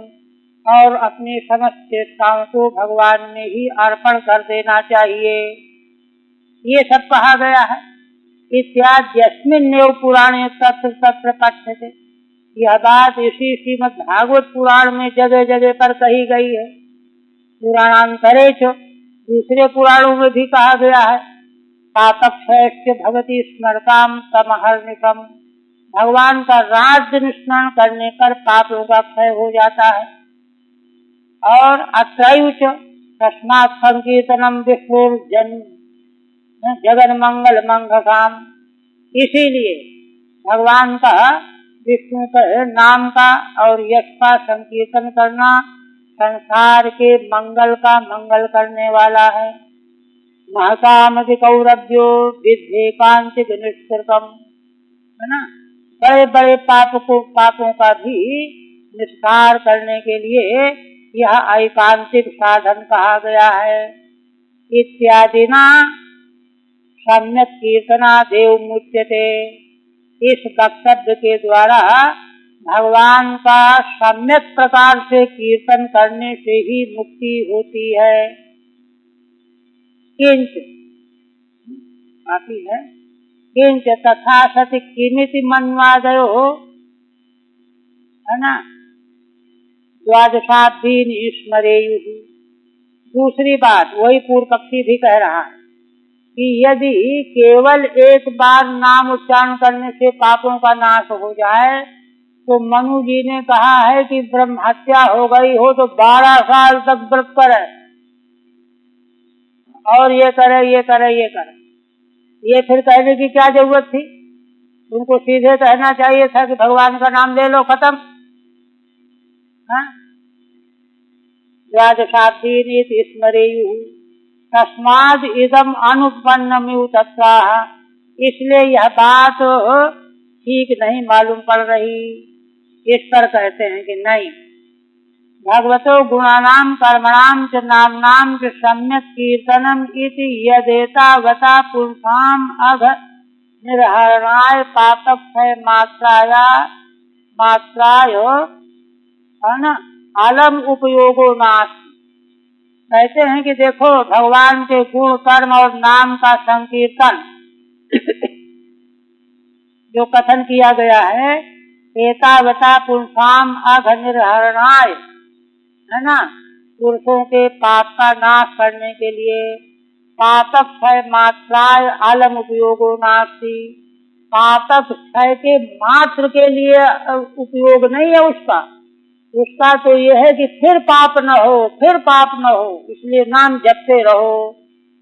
और अपनी समस्त चेष्टाओं को भगवान में ही अर्पण कर देना चाहिए। ये सब कहा गया है। इत्याद्यस्मिन्नेव पुराणे तत्र तत्र पठ्यते। यह बात इसी श्रीमद् भागवत पुराण में जगह जगह पर कही गई है। पुराणांतरे च, दूसरे पुराणों में भी कहा गया है। पापक्षयस्य भवति स्मरताम तमहर्निशम। भगवान का राज्य स्मरण करने पर पापों का क्षय हो जाता है। और अत्रैव च तस्मात् संकीर्तनम विष्णुर जगन मंगल मंगलम। इसीलिए भगवान का, विष्णु के नाम का और यश का संकीर्तन करना संसार के मंगल का मंगल करने वाला है। महकामति कौरव्यो विद्धेकांतिक निष्कृतम, है ना। बड़े बड़े पापों का भी निस्तार करने के लिए यह एकांतिक साधन कहा गया है। इत्यादि ना सम्यक कीर्तना देव मुच्यते। इस वक्तव्य के द्वारा भगवान का सम्यक प्रकार से कीर्तन करने से ही मुक्ति होती है। किंच काफी है। किंच तथा सति किमिति मन्वादयो, है ना, द्वादशाब्दीन स्मरेयु। दूसरी बात वही पूर्व पक्षी भी कह रहा है कि यदि केवल एक बार नाम उच्चारण करने से पापों का नाश हो जाए तो मनु जी ने कहा है कि ब्रह्म हत्या हो गई हो तो 12 साल तक व्रत करे और ये करे ये करे ये करे। ये फिर कहने की क्या जरूरत थी? उनको सीधे कहना चाहिए था कि भगवान का नाम ले लो, खत्म। द्वादशाब्दीनि स्मरेयु तस्माद् इदम अनुपन्नमिव तत्वाः। इसलिए यह बात ठीक नहीं मालूम पड़ रही। इस पर कहते हैं कि नहीं, भगवतो गुणानाम कर्मणाम च नामनाम च सम्यक कीर्तनम इति यदेतावता पुरुषाम अघ निर्हरणाय पापक्षय मात्राय अलम उपयोगो नास्ति। कहते हैं कि देखो, भगवान के गुण कर्म और नाम का संकीर्तन जो कथन किया गया है, एतावता पुरुषाम अघ निर्हरणाय, है ना, पुरुषों के पाप का नाश करने के लिए, पापक क्षय मात्राय अलम उपयोगो नास्ति। पापक क्षय के मात्र के लिए उपयोग नहीं है उसका। उसका तो यह है कि फिर पाप न हो, फिर पाप न हो, इसलिए नाम जपते रहो।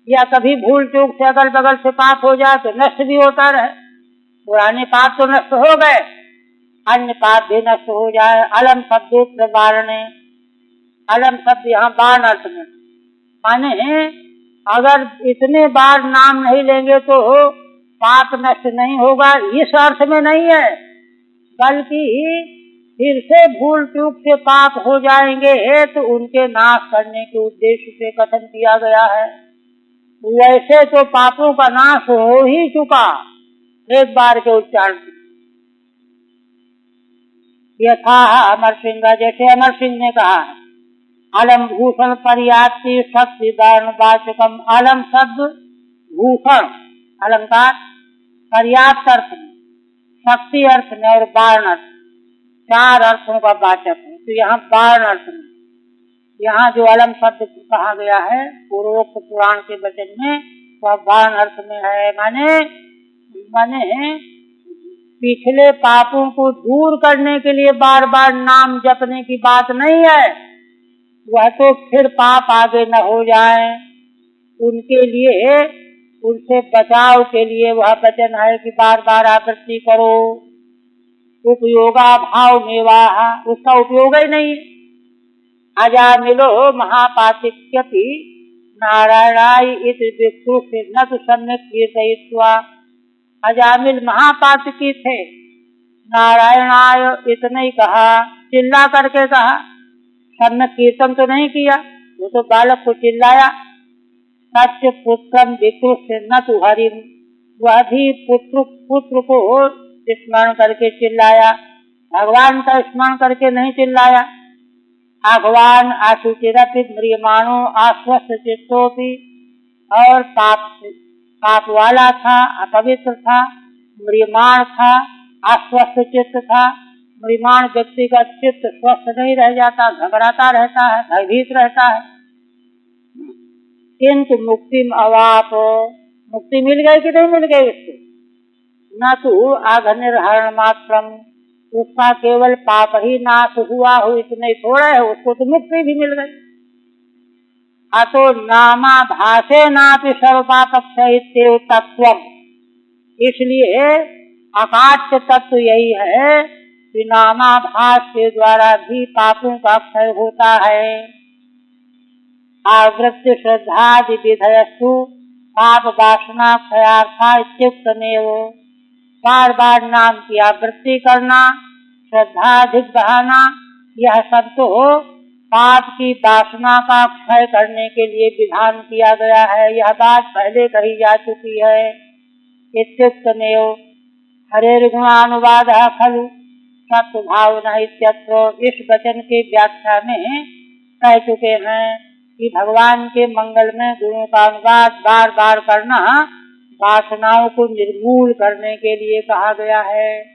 या कभी भूल चूक से अगल बगल से पाप हो जाए तो नष्ट भी होता रहे। पुराने पाप तो नष्ट हो गए, अन्य पाप भी नष्ट हो जाए। अलम शब्दोत्र वारणे, अलम शब्द यहाँ बाण अर्थ में, माने अगर इतने बार नाम नहीं लेंगे तो पाप नष्ट नहीं होगा, इस अर्थ में नहीं है, बल्कि फिर से भूल चूक से पाप हो जाएंगे तो उनके नाश करने के उद्देश्य से कथन किया गया है। वैसे तो पापों का नाश हो ही चुका एक बार के उच्चारण से। यथा अमर सिंह, जैसे अमर सिंह ने कहा, अलम भूषण पर्याप्ति शक्ति दान वाचकम। अलम शब्द भूषण अलंकार पर्याप्त अर्थ में, शक्ति अर्थ में और बाण अर्थ, चार अर्थों का वाचक है। तो यहाँ बाण अर्थ में, यहाँ जो अलम शब्द कहा गया है पूर्वोक्त पुराण के वचन में, वह बाण अर्थ में है। माने पिछले पापों को दूर करने के लिए बार बार नाम जपने की बात नहीं है, वह तो फिर पाप आगे न हो जाए उनके लिए, उनसे बचाव के लिए वह वचन है कि बार बार आवृत्ति करो। उपयोगा भाव मेवाहा, उसका उपयोग ही नहीं। अजामिलो महापातिक्यति नारायणाय इति विस्तुत न तो सम्यक कीर्तयित्वा। अजामिल महापातकी थे, नारायणाय इतना ही कहा, चिल्ला करके कहा, सम्यक कीर्तन तो नहीं किया, वो तो बालक को चिल्लाया। सत्य पुत्रम विकृत न तो हरि, वह भी पुत्र को स्मरण करके चिल्लाया, भगवान का स्मरण करके नहीं चिल्लाया। भगवान आशुचिरपि म्रियमाणो आश्वस्त चित्तोपि, और पाप वाला था, अपवित्र था, म्रियमाण था, आश्वस्त चित्त था। म्रियमाण व्यक्ति का चित्त स्वस्थ नहीं रह जाता, घबराता रहता है, भयभीत रहता है। किंतु मुक्ति अवाप, मुक्ति मिल गई कि नहीं मिल गई उसको? न तो आघनिर्हरण मात्रम, उसका केवल पाप ही नाश हुआ हो इतने थोड़ा है, उसको तो मुक्ति भी मिल गई। अतो नामा भाषे नापि सर्व पापक्षयित्येव तत्वम्, इसलिए अकाट्य तत्व यही है कि नामाभास के द्वारा भी पापों का क्षय होता है। आवृत्ति श्रद्धादि विधयस्तु पाप वासना क्षयार्था इत्युक्तमेव, बार बार नाम की आवृत्ति करना, श्रद्धा अधिक बहाना, यह सब तो पाप की वासना का क्षय करने के लिए विधान किया गया है। यह बात पहले कही जा चुकी है। इत्युक्तमेव हरेर गुणानुवाद खलु सत्व भावना इत्यत्र, इस वचन के व्याख्या में कह चुके हैं कि भगवान के मंगल में गुणों का अनुवाद बार बार करना वासनाओं को निर्मूल करने के लिए कहा गया है।